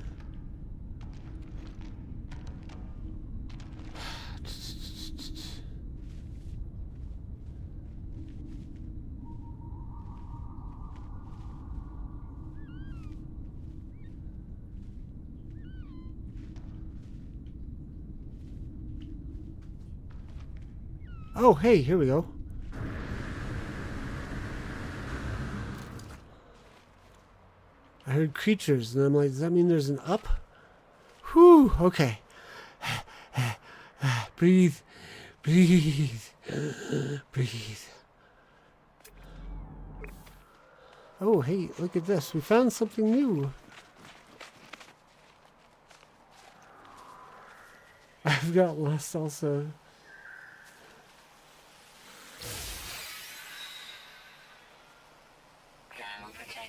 Oh, hey, here we go. I heard creatures, and I'm like, does that mean there's an up? Whew, okay. Breathe, breathe, breathe. Oh, hey, look at this. We found something new. I've got lost also.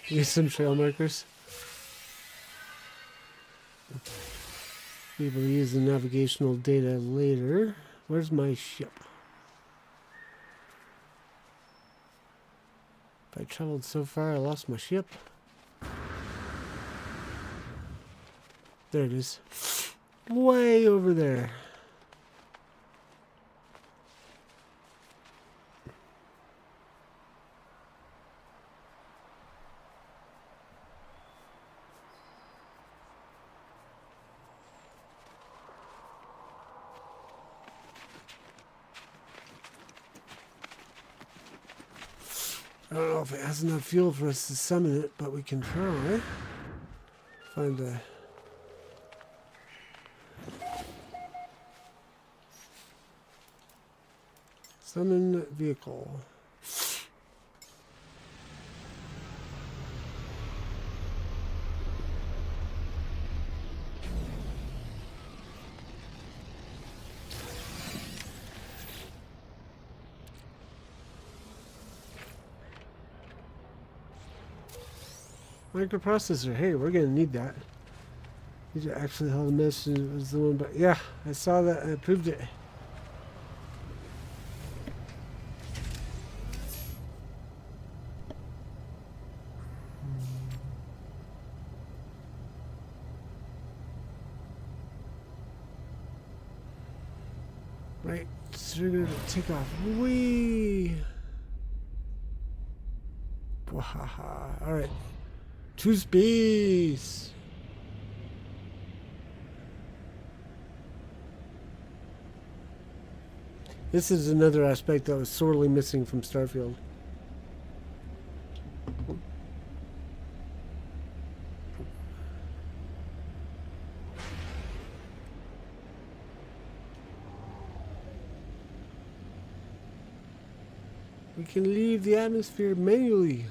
Use some trail markers. We will use the navigational data later. Where's my ship? If I traveled so far, I lost my ship. There it is. Way over there. I don't know if it has enough fuel for us to summon it, but we can try. Find a... summon vehicle. Microprocessor. Hey, we're gonna need that. These are actually how the message was the one, but yeah, I saw that and I proved it. Right, trigger to take off. Whee! Wahaha. Alright. To space! This is another aspect that was sorely missing from Starfield. We can leave the atmosphere manually.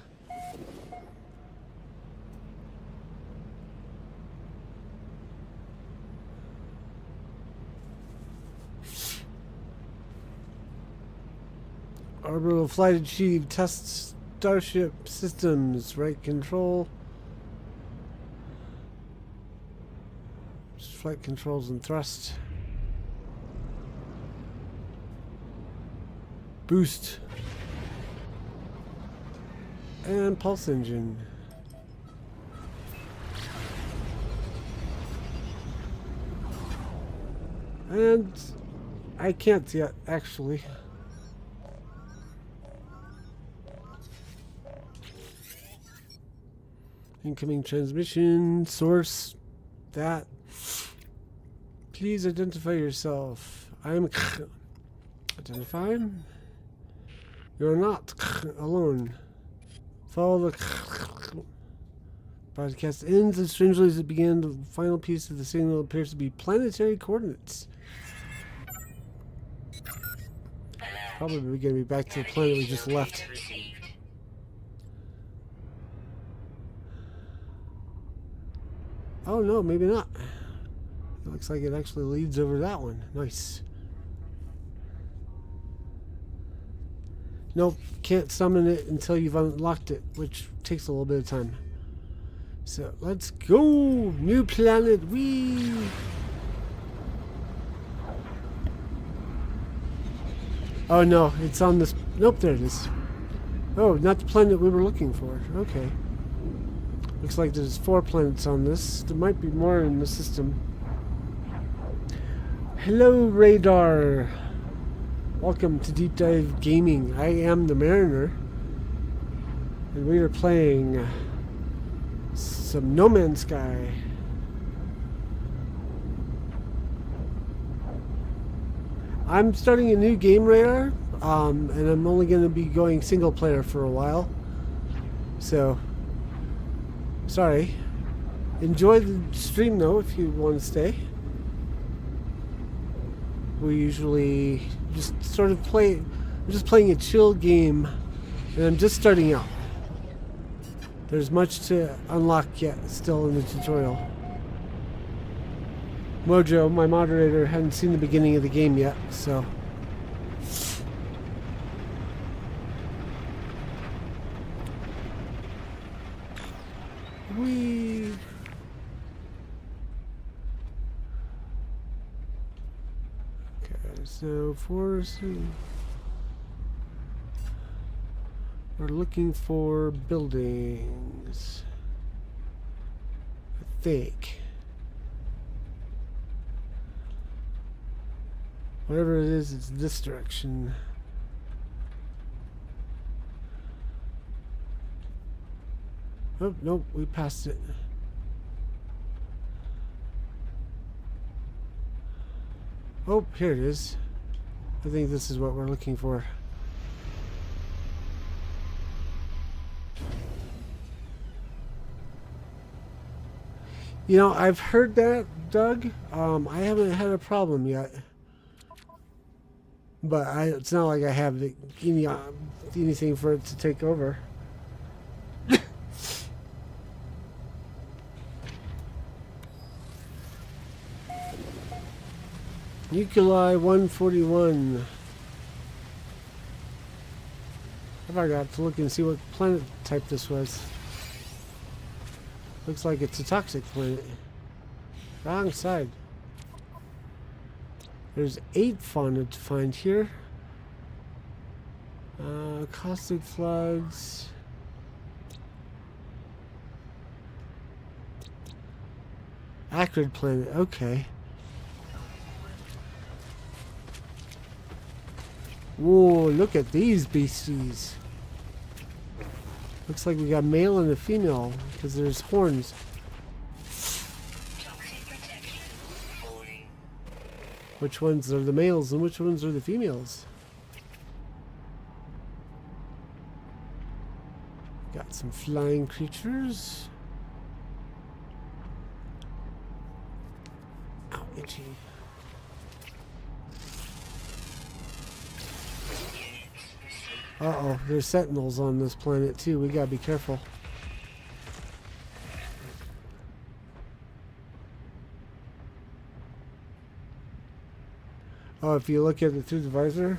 Orbital flight achieved. Test Starship systems. Right control. Flight controls and thrust. Boost. And pulse engine. And I can't yet, actually. Incoming transmission, source, that. Please identify yourself. I'm identify. You're not alone. Follow the broadcast ends, and strangely as it began, the final piece of the signal appears to be planetary coordinates. Probably going to be back to the planet we just left. Oh no, maybe not. It looks like it actually leads over that one. Nice. Nope, can't summon it until you've unlocked it, which takes a little bit of time. So let's go! New planet, whee! Oh no, it's on this. Nope, there it is. Oh, not the planet we were looking for. Okay. Looks like there's 4 planets on this. There might be more in the system. Hello, Radar. Welcome to Deep Dive Gaming. I am the Mariner, and we are playing some No Man's Sky. I'm starting a new game, Radar, and I'm only going to be going single player for a while. So, sorry. Enjoy the stream though if you want to stay. We usually just sort of play. I'm just playing a chill game, and I'm just starting out. There's much to unlock yet still in the tutorial. Mojo, my moderator, hadn't seen the beginning of the game yet, so. So we're looking for buildings, I think. Whatever it is, it's this direction. Oh, nope, we passed it. Oh, here it is. I think this is what we're looking for. You know, I've heard that, Doug. I haven't had a problem yet. But it's not like I have anything for it to take over. Nuclei 141. I forgot to look and see what planet type this was. Looks like it's a toxic planet. Wrong side. There's 8 fauna to find here. Caustic floods. Acrid planet, okay. Whoa, look at these beasties. Looks like we got male and a female because there's horns. Which ones are the males and which ones are the females? Got some flying creatures. Ow, itchy. Uh-oh, there's sentinels on this planet too. We gotta be careful. Oh, if you look at it through the visor.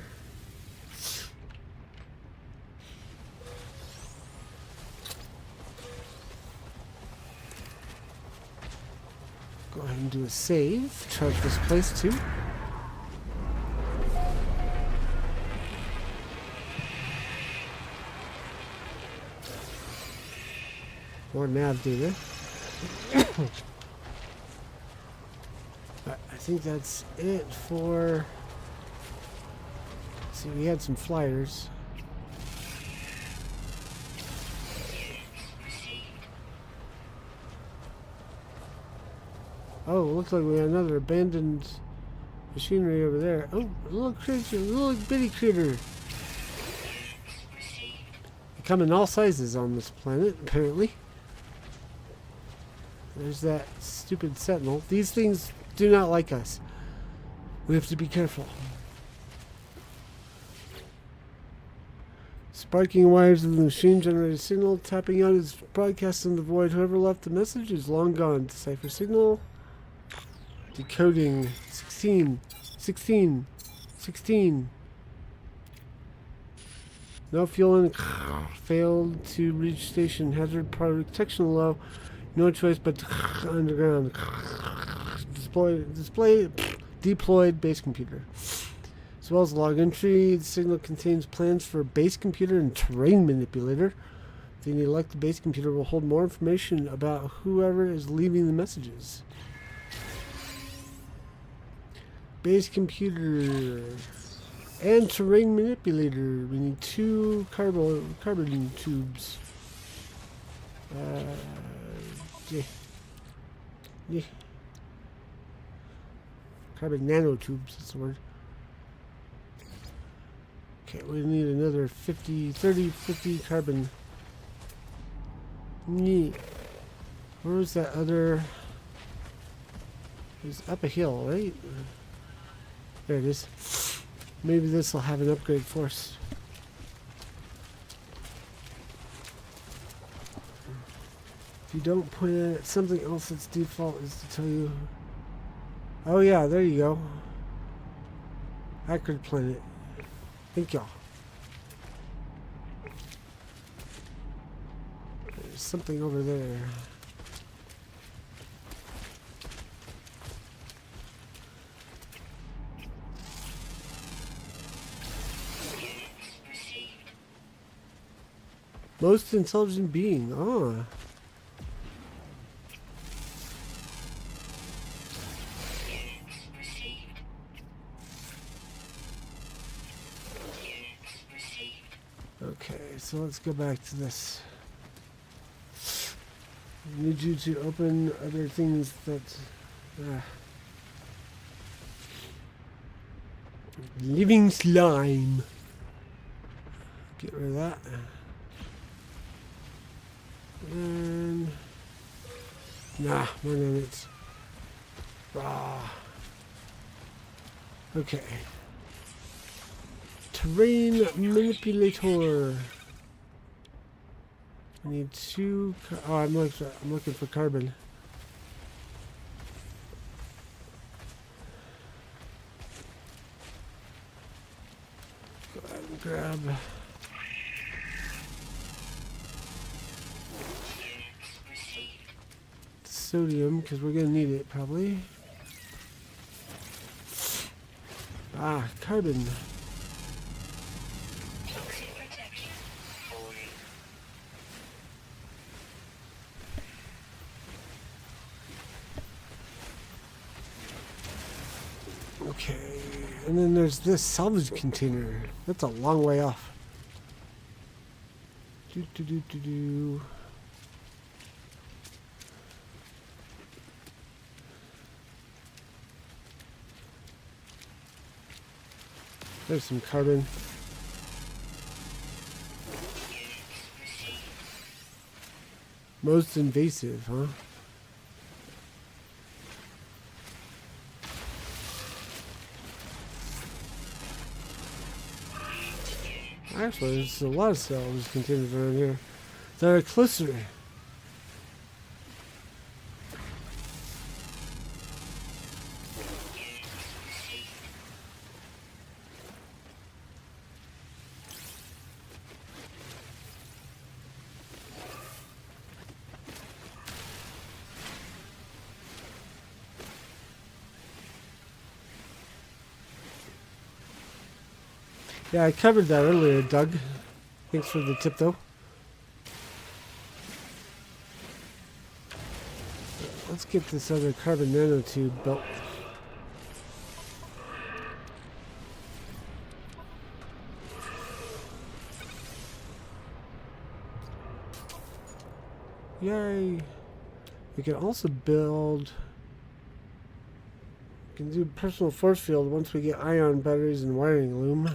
Go ahead and do a save. Charge this place too. More nav data. I think that's it for... See, we had some flyers. Oh, looks like we have another abandoned machinery over there. Oh, a little creature, a little bitty critter. They come in all sizes on this planet, apparently. There's that stupid sentinel. These things do not like us. We have to be careful. Sparking wires of the machine generated signal. Tapping out is broadcast in the void. Whoever left the message is long gone. Decipher signal. Decoding. 16. 16. 16. No fuel in. Failed to reach station. Hazard protection low. No choice but to underground. Deployed base computer. As well as log entry, the signal contains plans for a base computer and terrain manipulator. The elected base computer will hold more information about whoever is leaving the messages. Base computer and terrain manipulator. We need 2 carbon tubes. Yeah. Carbon nanotubes, that's the word. Okay, we need another 50 carbon. Neat. Where was that other? It was up a hill, right? There it is. Maybe this will have an upgrade for us. If you don't put in something else that's default is to tell you. Oh yeah, there you go. Accurate planet. Thank y'all. There's something over there. Most intelligent being. Oh. Okay, so let's go back to this. I need you to open other things that... Living slime. Get rid of that. And... Nah, more minutes. Raw. Okay. Terrain manipulator. I need 2. Oh, I'm looking for carbon. Go ahead and grab. Sodium, because we're gonna need it probably. Ah, carbon. Okay, and then there's this salvage container. That's a long way off. There's some carbon. Most invasive, huh? Actually, there's a lot of salvage containers around here. They're closer. Yeah, I covered that earlier, Doug. Thanks for the tip, though. Let's get this other carbon nanotube built. Yay! We can also build. We can do personal force field once we get ion batteries and wiring loom.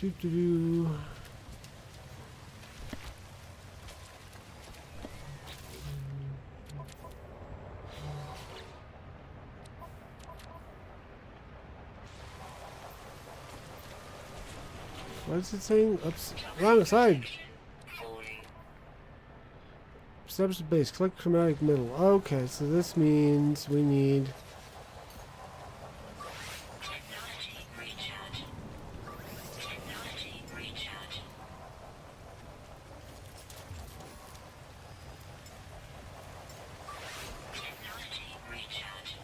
Doo doo doo. What is it saying? Oops. Wrong side. Establish the base. Collect chromatic metal. Okay, so this means we need. Technology recharge. Technology recharge. Technology recharge.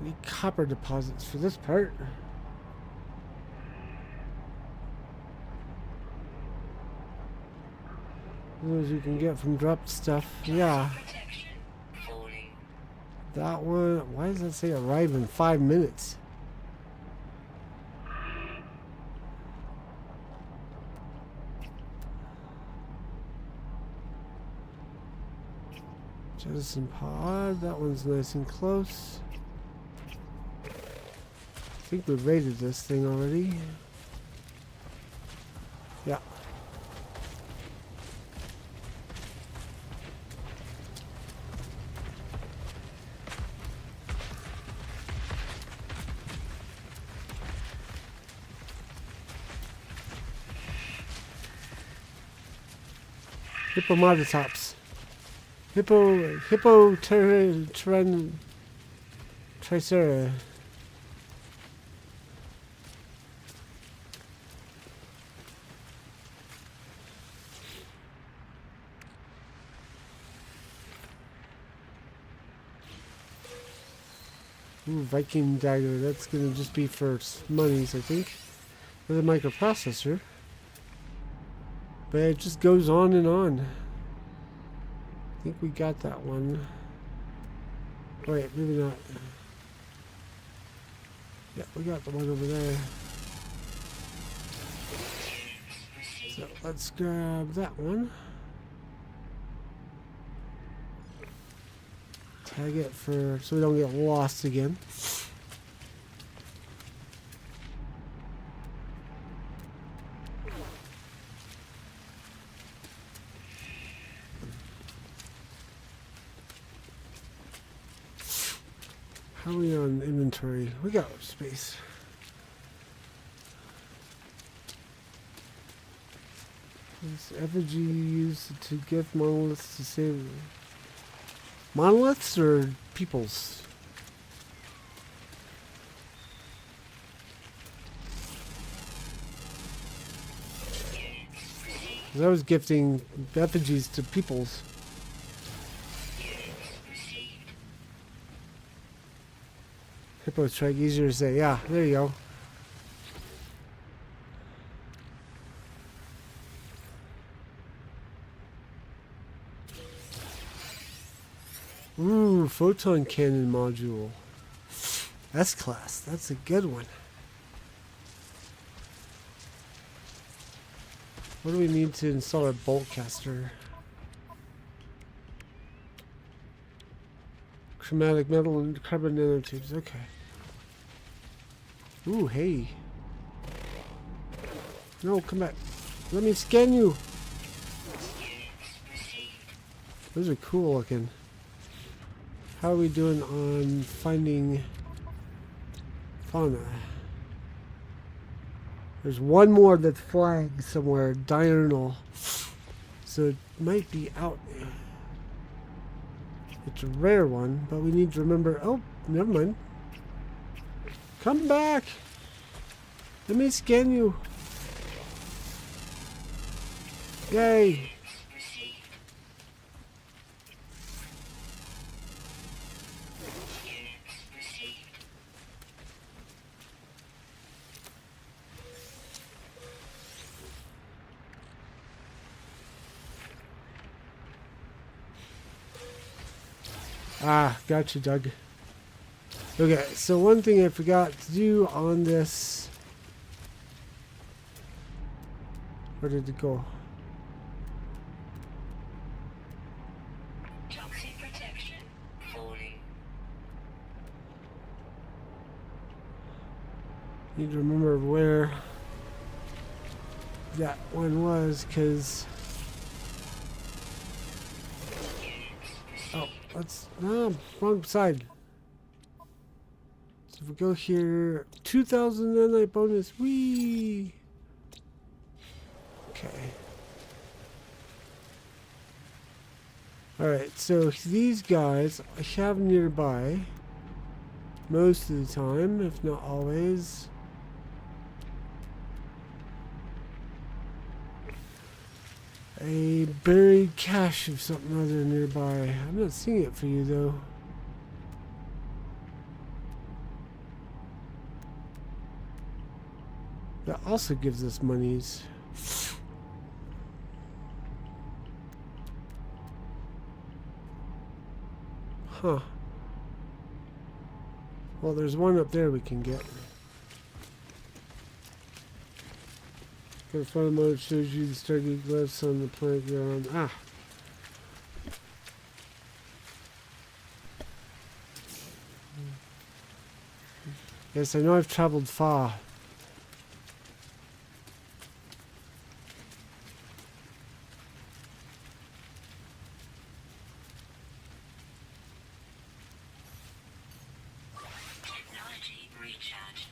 We need copper deposits for this part. Those you can get from dropped stuff. Yeah. Protection. Falling. That one. Why does that say arrive in 5 minutes? Jettison pod. That one's nice and close. I think we raided this thing already. Yeah. Hippomototops. Tricera. Ooh, Viking dagger. That's gonna just be for monies, I think. With a microprocessor. But it just goes on and on. I think we got that one. Wait, maybe not. Yeah, we got the one over there. So let's grab that one. Tag it for so we don't get lost again. How are we on inventory? We got space. Is effigy used to give monoliths to save monoliths or peoples? Because I was gifting effigies to peoples. Hippo strike, easier to say. Yeah, there you go. Ooh, photon cannon module. S-class. That's a good one. What do we need to install our bolt caster? Chromatic metal and carbon nanotubes. Okay. Ooh, hey. No, come back. Let me scan you. Those are cool looking. How are we doing on finding fauna? There's one more that's flying somewhere, diurnal. So it might be out there. It's a rare one, but we need to remember. Oh, never mind. Come back. Let me scan you. Yay. Ah, gotcha, Doug. Okay, so one thing I forgot to do on this. Where did it go? Toxic protection. Falling. Need to remember where that one was, because let's no wrong side. So if we go here, 2,000 nanite bonus. Whee! Okay. Alright, so these guys I have nearby most of the time, if not always. A buried cache of something other nearby. I'm not seeing it for you though. That also gives us monies. Huh. Well, there's one up there we can get. Got photo mode shows you the Stargate glyphs on the planet ground. Ah. Yes, I know I've traveled far. Technology recharge.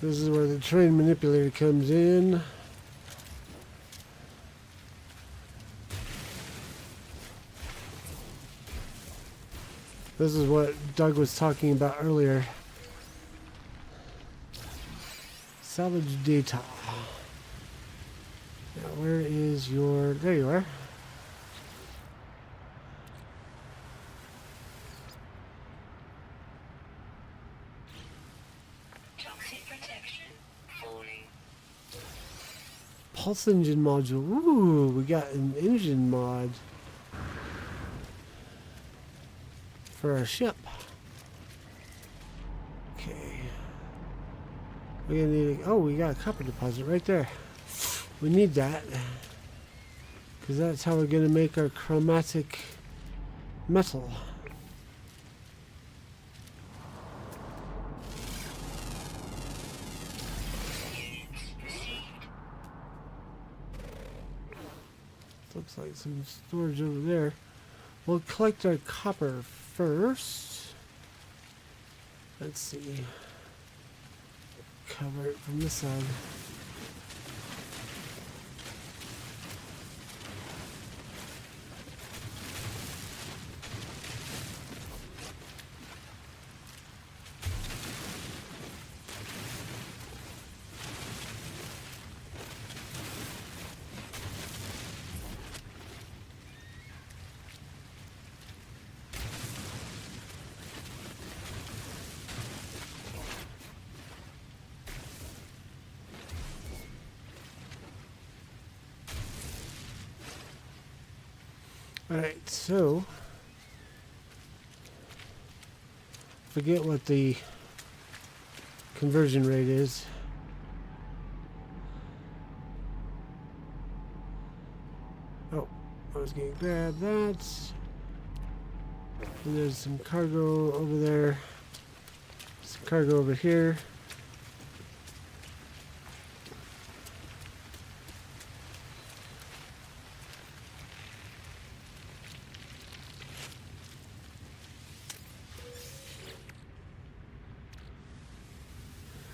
This is where the train manipulator comes in. This is what Doug was talking about earlier. Salvage data. Now, where is your... There you are. Toxic protection. Falling. Pulse engine module. Ooh, we got an engine mod for our ship. Okay. We're gonna need oh, we got a copper deposit right there. We need that because that's how we're gonna make our chromatic metal. Looks like some storage over there. We'll collect our copper first. Let's see. Cover it from this side. Alright, so forget what the conversion rate is. Oh, I was gonna grab that. And there's some cargo over there. Some cargo over here.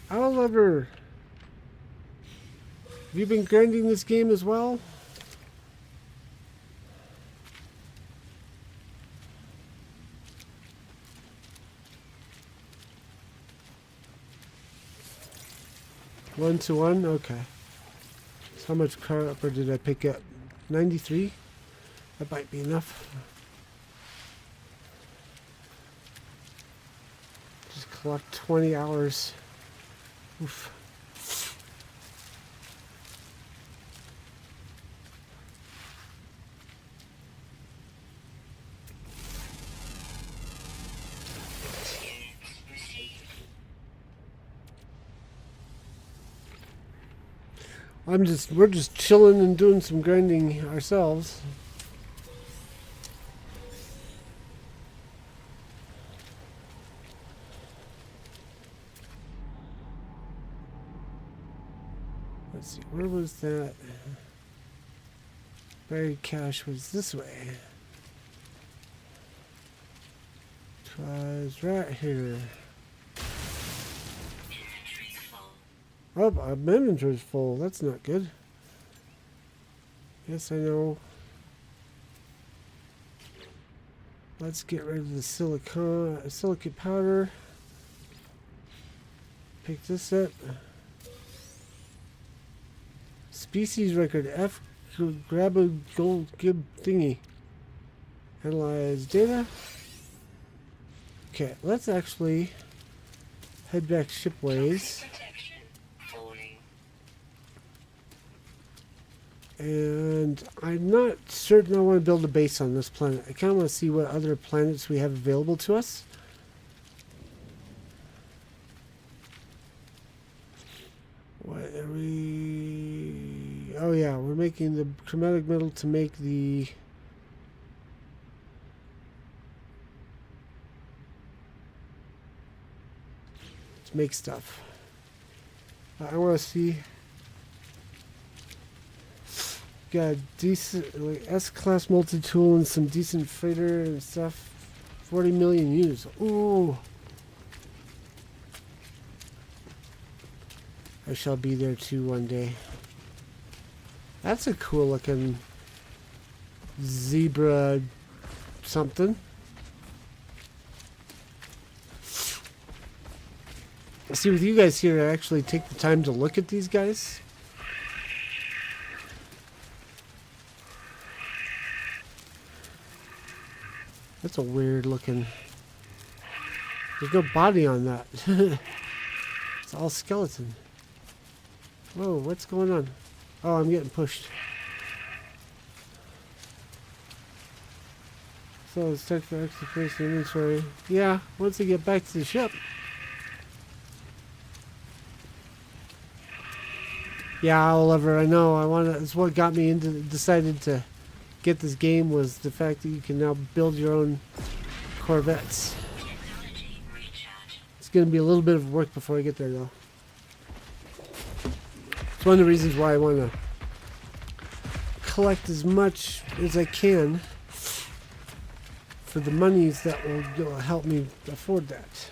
Oliver, have you been grinding this game as well? One to one? Okay. So how much copper did I pick up? 93? That might be enough. Just collect 20 hours. Oof. We're just chilling and doing some grinding ourselves. Let's see, where was that? Buried cache was this way. It was right here. Inventory full. Oh, my inventory's full. That's not good. Yes, I know. Let's get rid of the silicate powder. Pick this up. Species record F. Grab a gold gib thingy. Analyze data. Okay, let's actually head back shipways. Toxic protection. Falling. And I'm not certain I want to build a base on this planet. I kind of want to see what other planets we have available to us. What are we... Oh yeah, we're making the chromatic metal to make the... to make stuff. I want to see... Got a decent, like S-class multi-tool and some decent freighter and stuff. 40 million used. Ooh. I shall be there too one day. That's a cool looking zebra something. See, with you guys here, I actually take the time to look at these guys. That's a weird looking... There's no body on that. It's all skeleton. Whoa, what's going on? Oh, I'm getting pushed. So let's check for extra space in inventory. Yeah, once we get back to the ship. Yeah, Oliver, I know. It's what got me decided to get this game was the fact that you can now build your own Corvettes. Technology recharge. It's going to be a little bit of work before I get there, though. It's one of the reasons why I want to collect as much as I can for the monies that will help me afford that.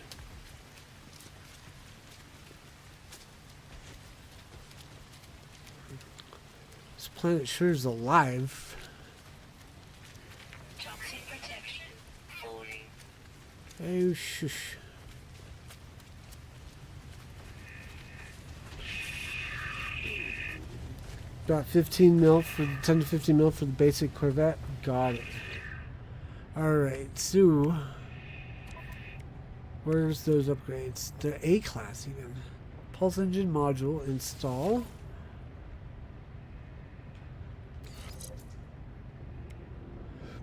This planet sure is alive. Toxic protection. Falling. Oh, shush. About 15 mil for 10 to 15 mil for the basic Corvette. Got it. Alright, so where's those upgrades? They're A class even. Pulse engine module install.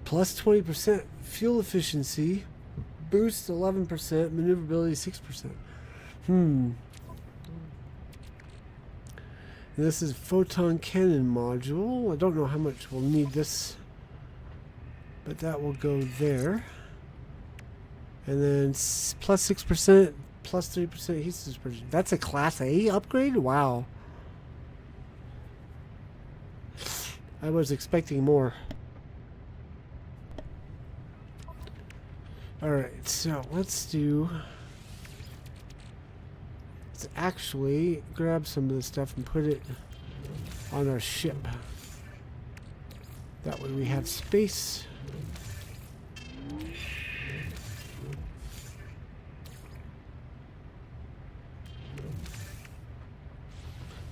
Plus 20% fuel efficiency. Boost 11%. Maneuverability 6%. And this is photon cannon module. I don't know how much we'll need this, but that will go there. And then plus 6%, plus 3% heat dispersion. That's a class A upgrade? Wow. I was expecting more. Alright, so let's actually grab some of this stuff and put it on our ship. That way we have space.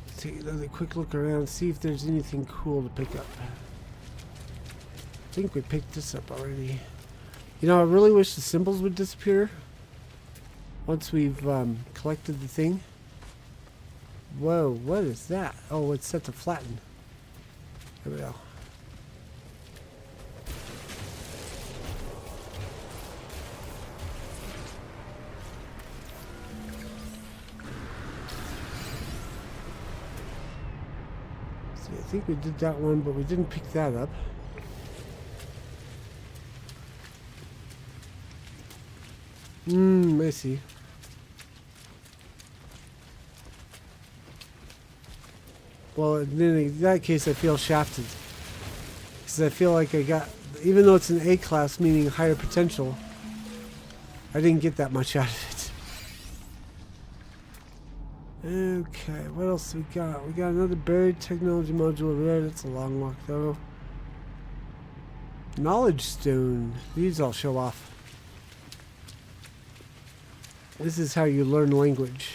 Let's take another quick look around, see if there's anything cool to pick up. I think we picked this up already. You know, I really wish the symbols would disappear once we've collected the thing. Whoa, what is that? Oh, it's set to flatten. There we go. See, I think we did that one, but we didn't pick that up. I see. Well, then in that case, I feel shafted. Because I feel like I got, even though it's an A class, meaning higher potential, I didn't get that much out of it. Okay, what else we got? We got another buried technology module over there. That's a long walk, though. Knowledge stone. These all show off. This is how you learn language.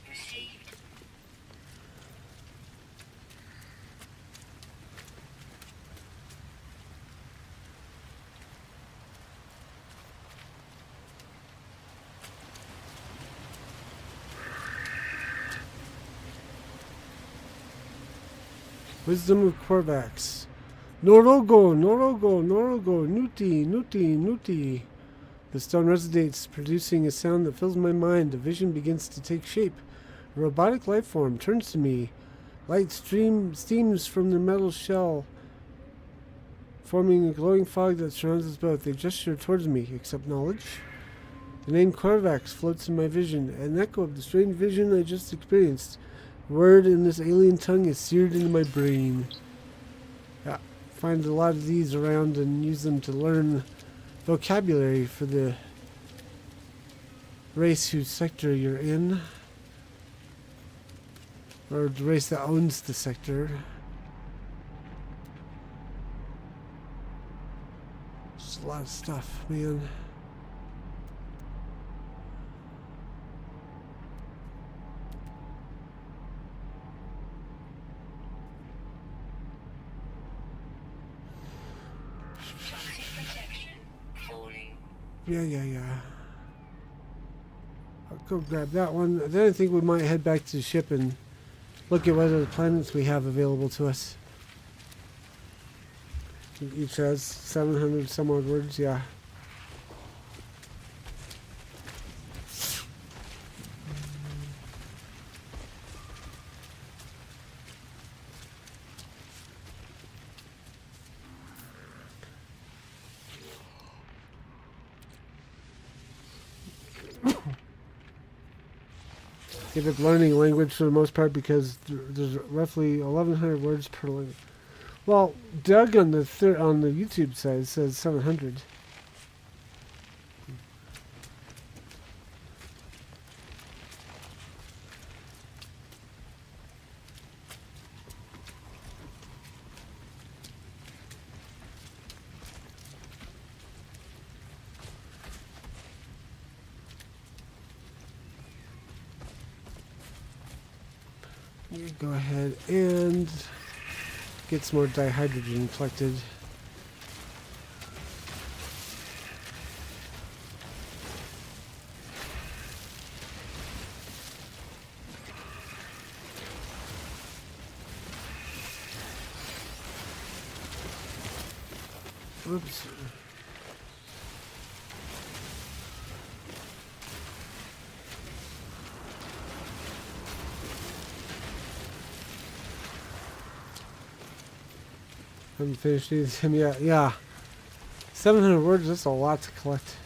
Received. Wisdom of Korvax. Norogo, Norogo, Norogo, Nuti, Nuti, Nuti. The stone resonates, producing a sound that fills my mind. A vision begins to take shape. A robotic life form turns to me. Light steams from the metal shell, forming a glowing fog that surrounds us both. They gesture towards me. Accept knowledge. The name Korvax floats in my vision, an echo of the strange vision I just experienced. Word in this alien tongue is seared into my brain. Yeah, find a lot of these around and use them to learn vocabulary for the race whose sector you're in. Or the race that owns the sector. Just a lot of stuff, man. Toxic protection. Falling. Yeah. I'll go grab that one. Then I think we might head back to the ship and look at what other planets we have available to us. Each has 700 some odd words, yeah. Give up learning language for the most part because there's roughly 1,100 words per language. Well, Doug on the YouTube side says 700. Go ahead and get some more dihydrogen collected. Oops. Haven't finished anything yet. Yeah. 700 words, that's a lot to collect.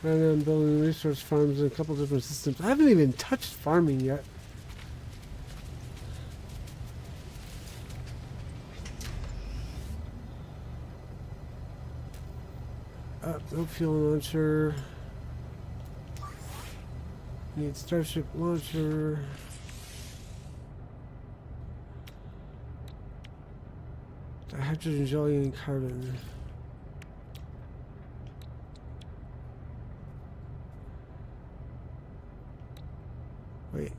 Right now I'm building resource farms in a couple different systems. I haven't even touched farming yet. No fuel launcher. Need Starship launcher. Hydrogen, jelly, and carbon. Wait.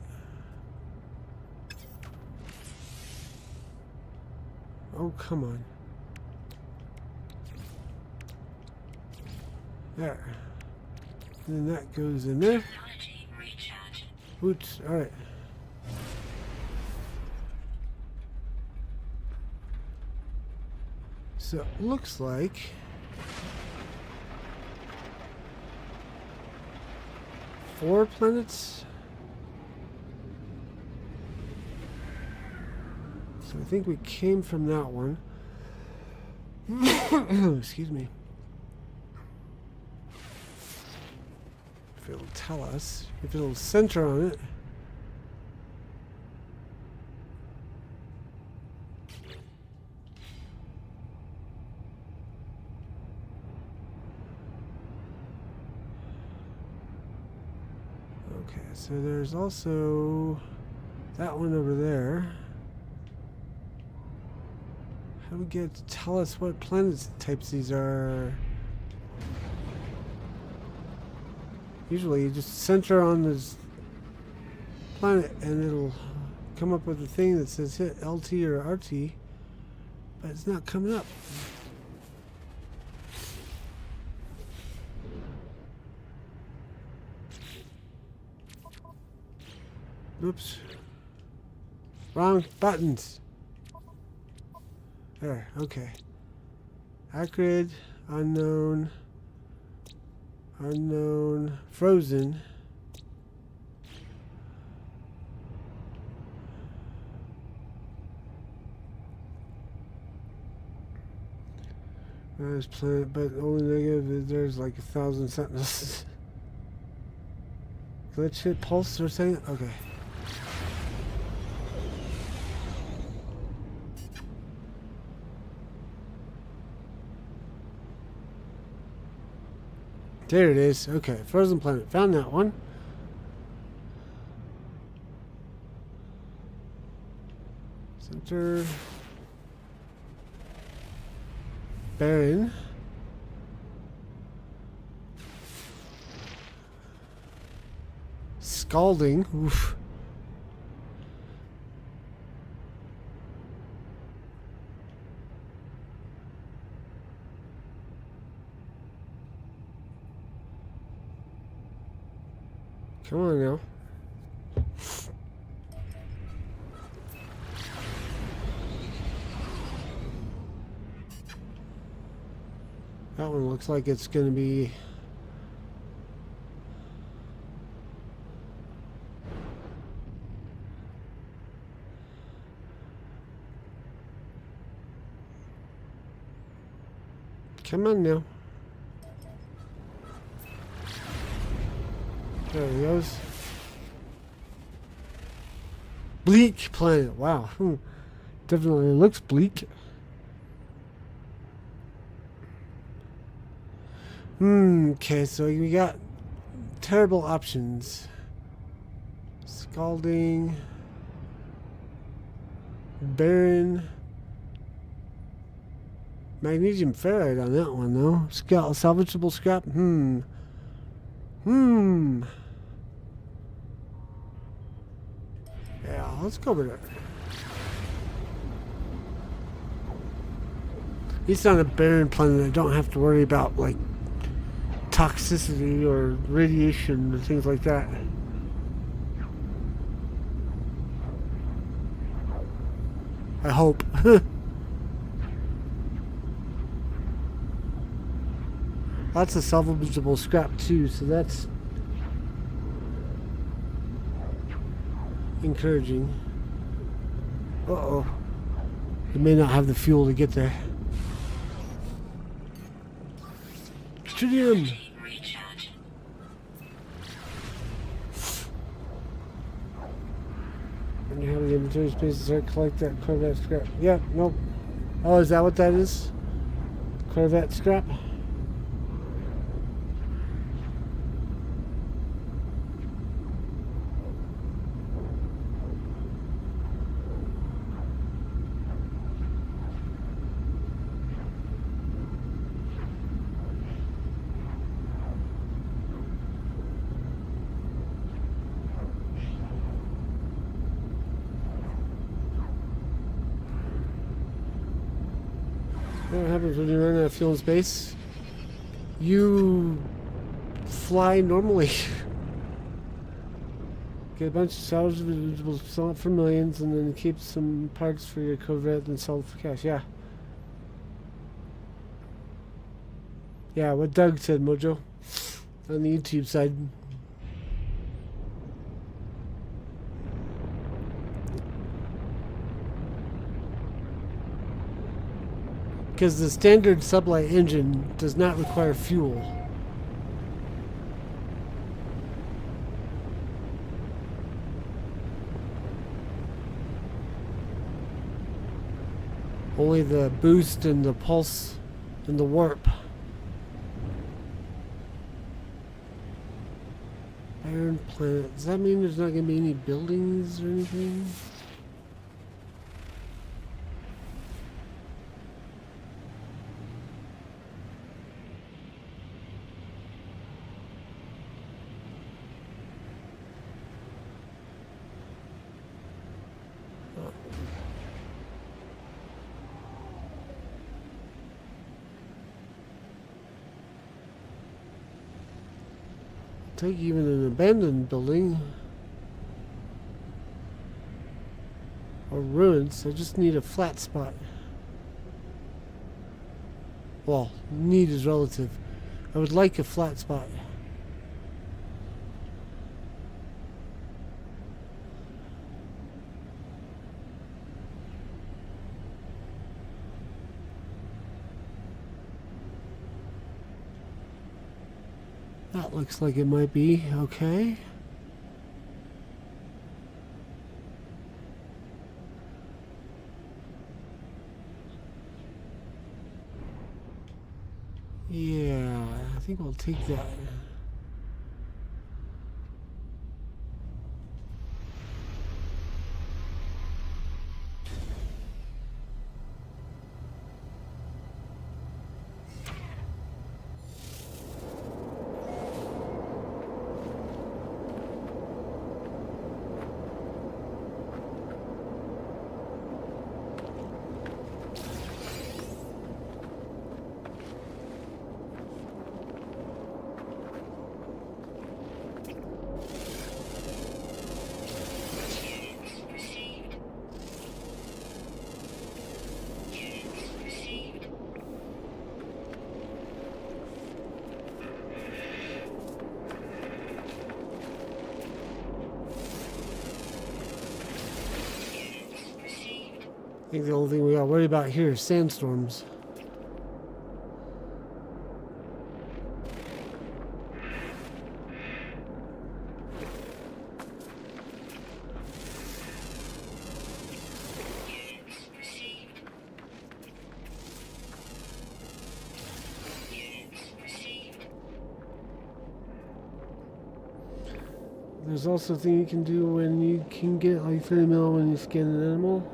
Oh, come on. There. And then that goes in there. Technology recharge. Oops, alright. So it looks like four planets. So I think we came from that one. Excuse me. If it'll tell us, if it'll center on it. Okay, so there's also that one over there. How do we get to tell us what planet types these are? Usually you just center on this planet and it'll come up with a thing that says hit LT or RT, but it's not coming up. Oops. Wrong buttons. There, okay. Acrid, unknown, unknown, frozen. There's planet, but only negative is there's like 1,000 sentinels. Glitch hit pulse or something? Okay. There it is. Okay, frozen planet. Found that one. Center. Barren. Scalding. Oof. Come on now. That one looks like it's going to be come on now. There he goes. Bleak planet. Wow. Definitely looks bleak. Okay, so we got terrible options. Scalding. Barren. Magnesium ferrite on that one, though. Salvageable scrap. Yeah, let's go over there. It's on a barren planet. I don't have to worry about, like, toxicity or radiation and things like that. I hope. Lots of salvageable scrap too, so that's encouraging. Uh-oh. It may not have the fuel to get there. Tritium! Recharge. When you have the inventory space to start collect that Corvette scrap. Yeah, nope. Oh, is that what that is? Corvette scrap? What happens when you run out of fuel in space? You fly normally. Get a bunch of salvageable, sell it for millions, and then keep some parts for your Corvette and sell it for cash. Yeah. Yeah, what Doug said, Mojo, on the YouTube side. Because the standard sublight engine does not require fuel. Only the boost and the pulse and the warp. Iron planet. Does that mean there's not going to be any buildings or anything? Take even an abandoned building or ruins. I just need a flat spot. Well, need is relative. I would like a flat spot. That looks like it might be okay. Yeah, I think we'll take that. I think the only thing we got to worry about here is sandstorms. There's also a thing you can do when you can get like 30 mil when you scan an animal.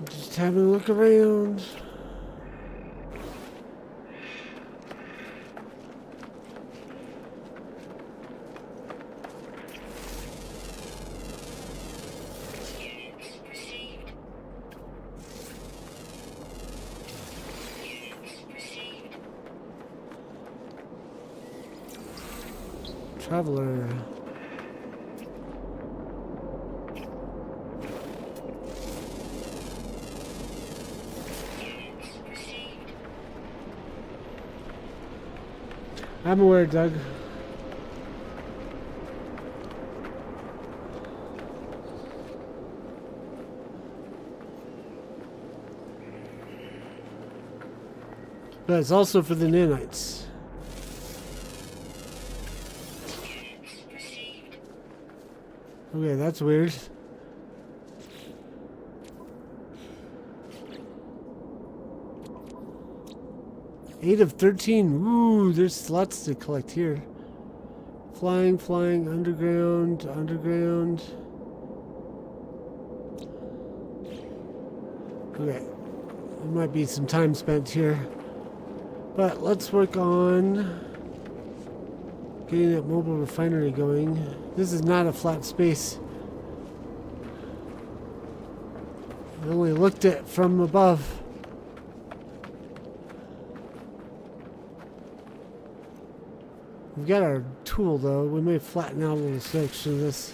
Just having a look around. Traveler. I'm aware, Doug. But it's also for the nanites. Okay, that's weird. Eight of 13. Ooh, there's lots to collect here. Flying, underground. Okay. There might be some time spent here. But let's work on Getting that mobile refinery going. This is not a flat space. I only looked at it from above. We've got our tool though. We may flatten out a little section of this.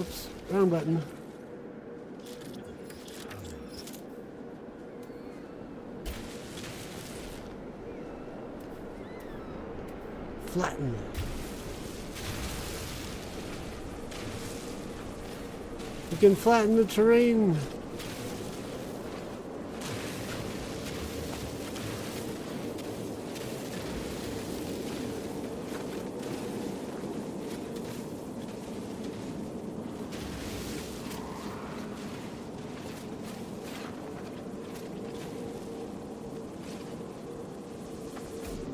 Oops, wrong button. Flatten. We can flatten the terrain.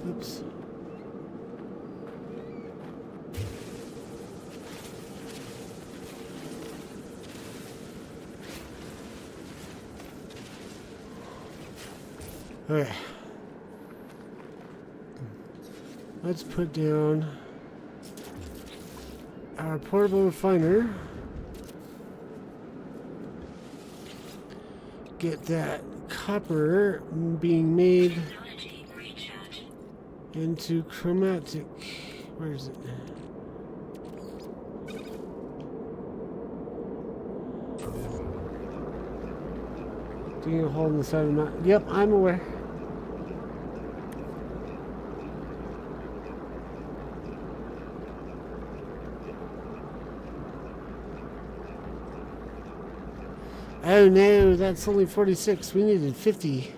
Oops. Okay. Let's put down our portable refiner. Get that copper being made Technology recharge. into chromatic. Where is it? Digging a hole in the side of the mountain. Yep, I'm aware. Oh no, that's only 46. We needed 50.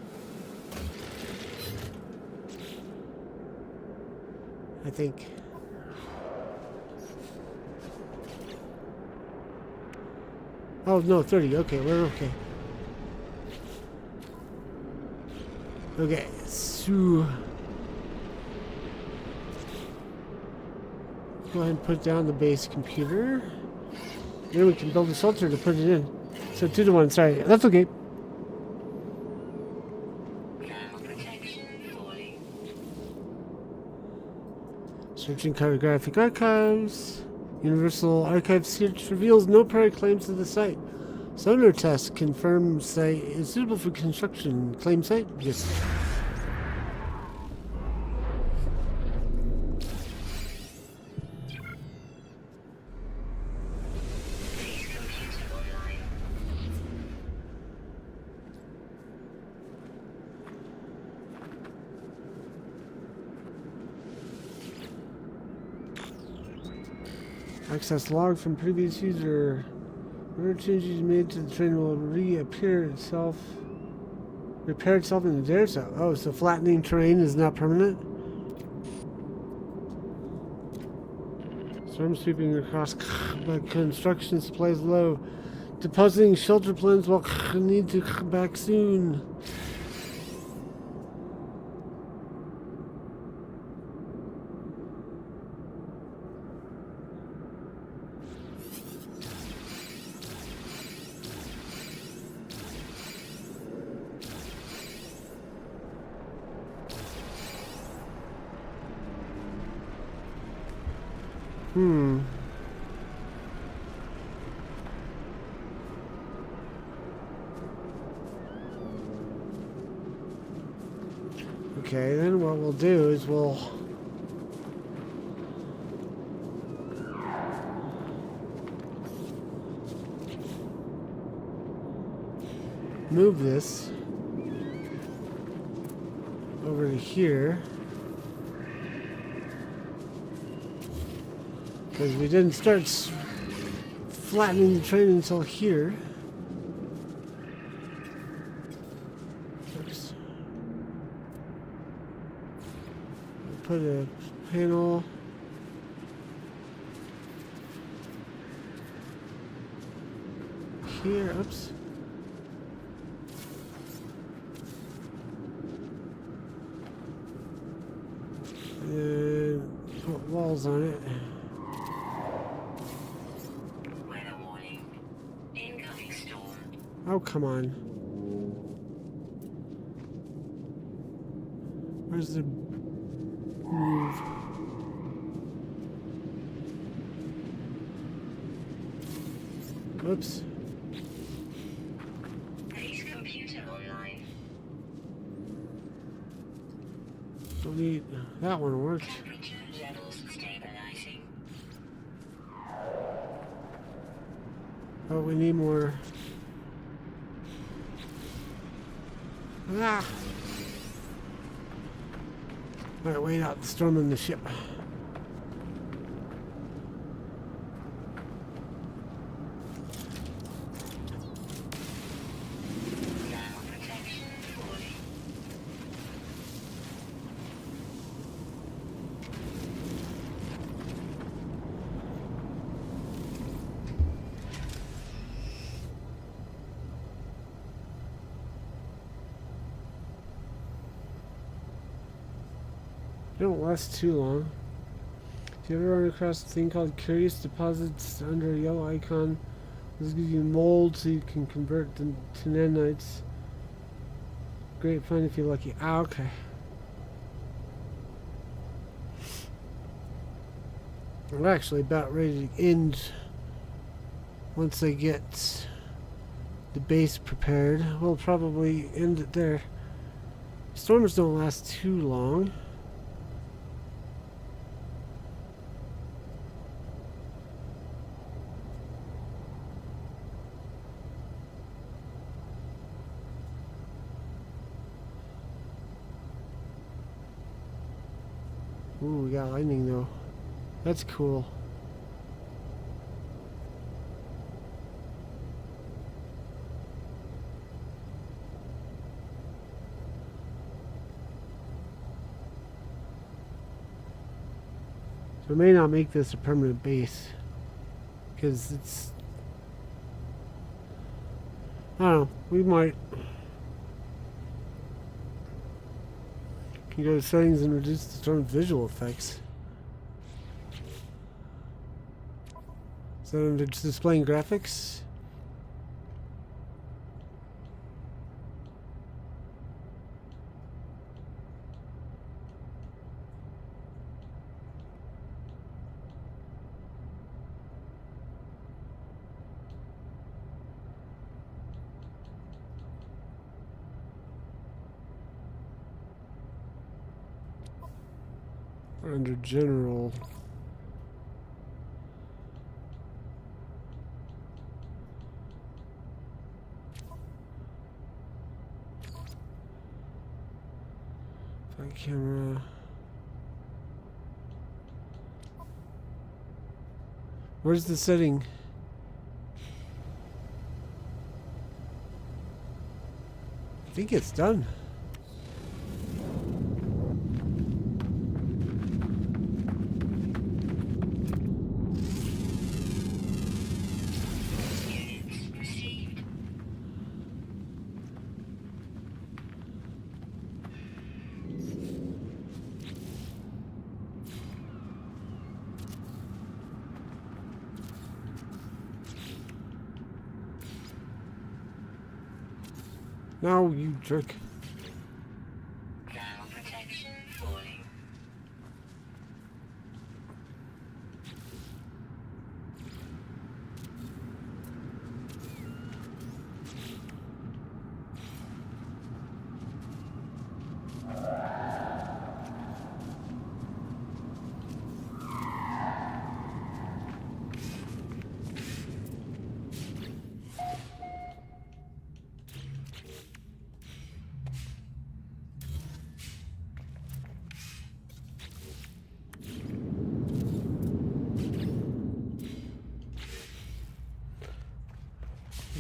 I think. Oh no, 30. Okay, we're okay. Okay, so go ahead and put down the base computer. Then we can build a shelter to put it in. So 2 to 1, sorry. That's okay. Thermal protection falling. Searching cartographic archives. Universal Archive search reveals no prior claims to the site. Sonar test confirms site is suitable for construction. Claim site? Yes. Please computer online. Access log from previous user. Whatever changes made to the train will repair itself in the dare cell. Oh, so flattening terrain is not permanent? Storm sweeping across, but construction supplies low. Depositing shelter plans will need to come back soon. Okay, then what we'll do is we'll move this over to here. Because we didn't start flattening the train until here. Oops. Put a panel. Here, oops. And put walls on it. Weather warning. Incoming storm. Oh, come on. Where's the move? Oops. Base computer online. Don't need that one worked. Temperature levels stabilizing. Oh, we need more. Ah! Alright, wait out the storm on the ship. Thermal protection falling. They don't last too long. If you ever run across a thing called curious deposits under a yellow icon, this gives you mold so you can convert them to nanites. Great fun if you're lucky. Ah, okay. I'm actually about ready to end once I get the base prepared. We'll probably end it there. Storms don't last too long. Ooh, we got lightning though. That's cool. So we may not make this a permanent base. Because it's... I don't know. We might... Can go to settings and reduce the storm visual effects. So under displaying graphics. Under general. Front camera. Where's the setting? I think it's done. Units received. No, you jerk. Thermal protection falling.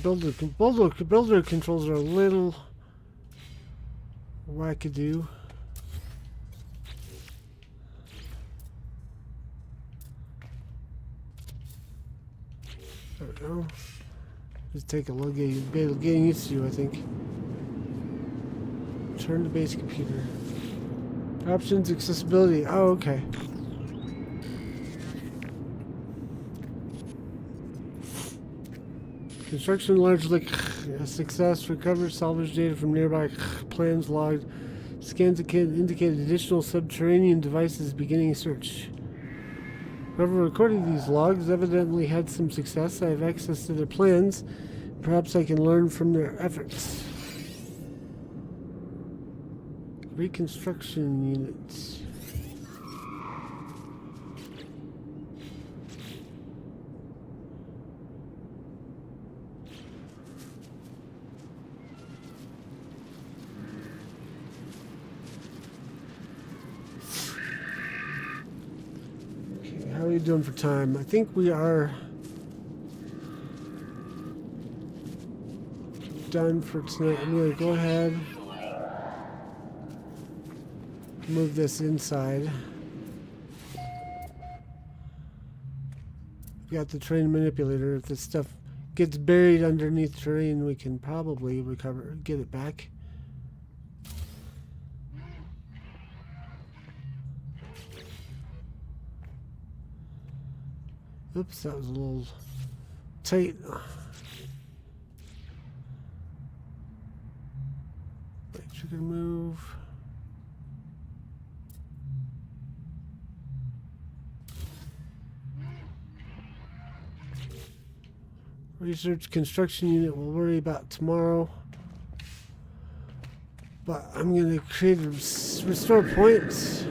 builder controls are a little wackadoo. There we go. Just take a look at getting used to, I think. Turn to base computer. Options, accessibility. Oh, okay. Construction largely a success. Recover salvage data from nearby plans logged. Scans indicate additional subterranean devices beginning search. Whoever recorded these logs evidently had some success. I have access to their plans. Perhaps I can learn from their efforts. Reconstruction units. Okay, how are you doing for time? I think we are done for tonight. I'm going to go ahead. Move this inside. We got the terrain manipulator. If this stuff gets buried underneath terrain, we can probably get it back. Oops, that was a little tight. Right trigger move. Research construction unit we'll worry about tomorrow. But I'm going to create a restore points.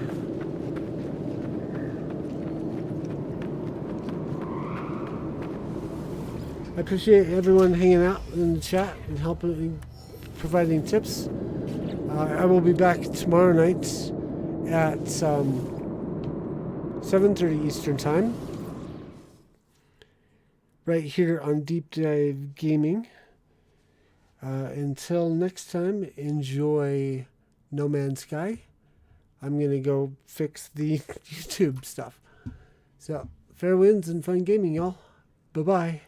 I appreciate everyone hanging out in the chat and helping, providing tips. I will be back tomorrow night at 7:30 Eastern Time. Right here on Deep Dive Gaming. Until next time, enjoy No Man's Sky. I'm going to go fix the YouTube stuff. So, fair winds and fun gaming, y'all. Bye-bye.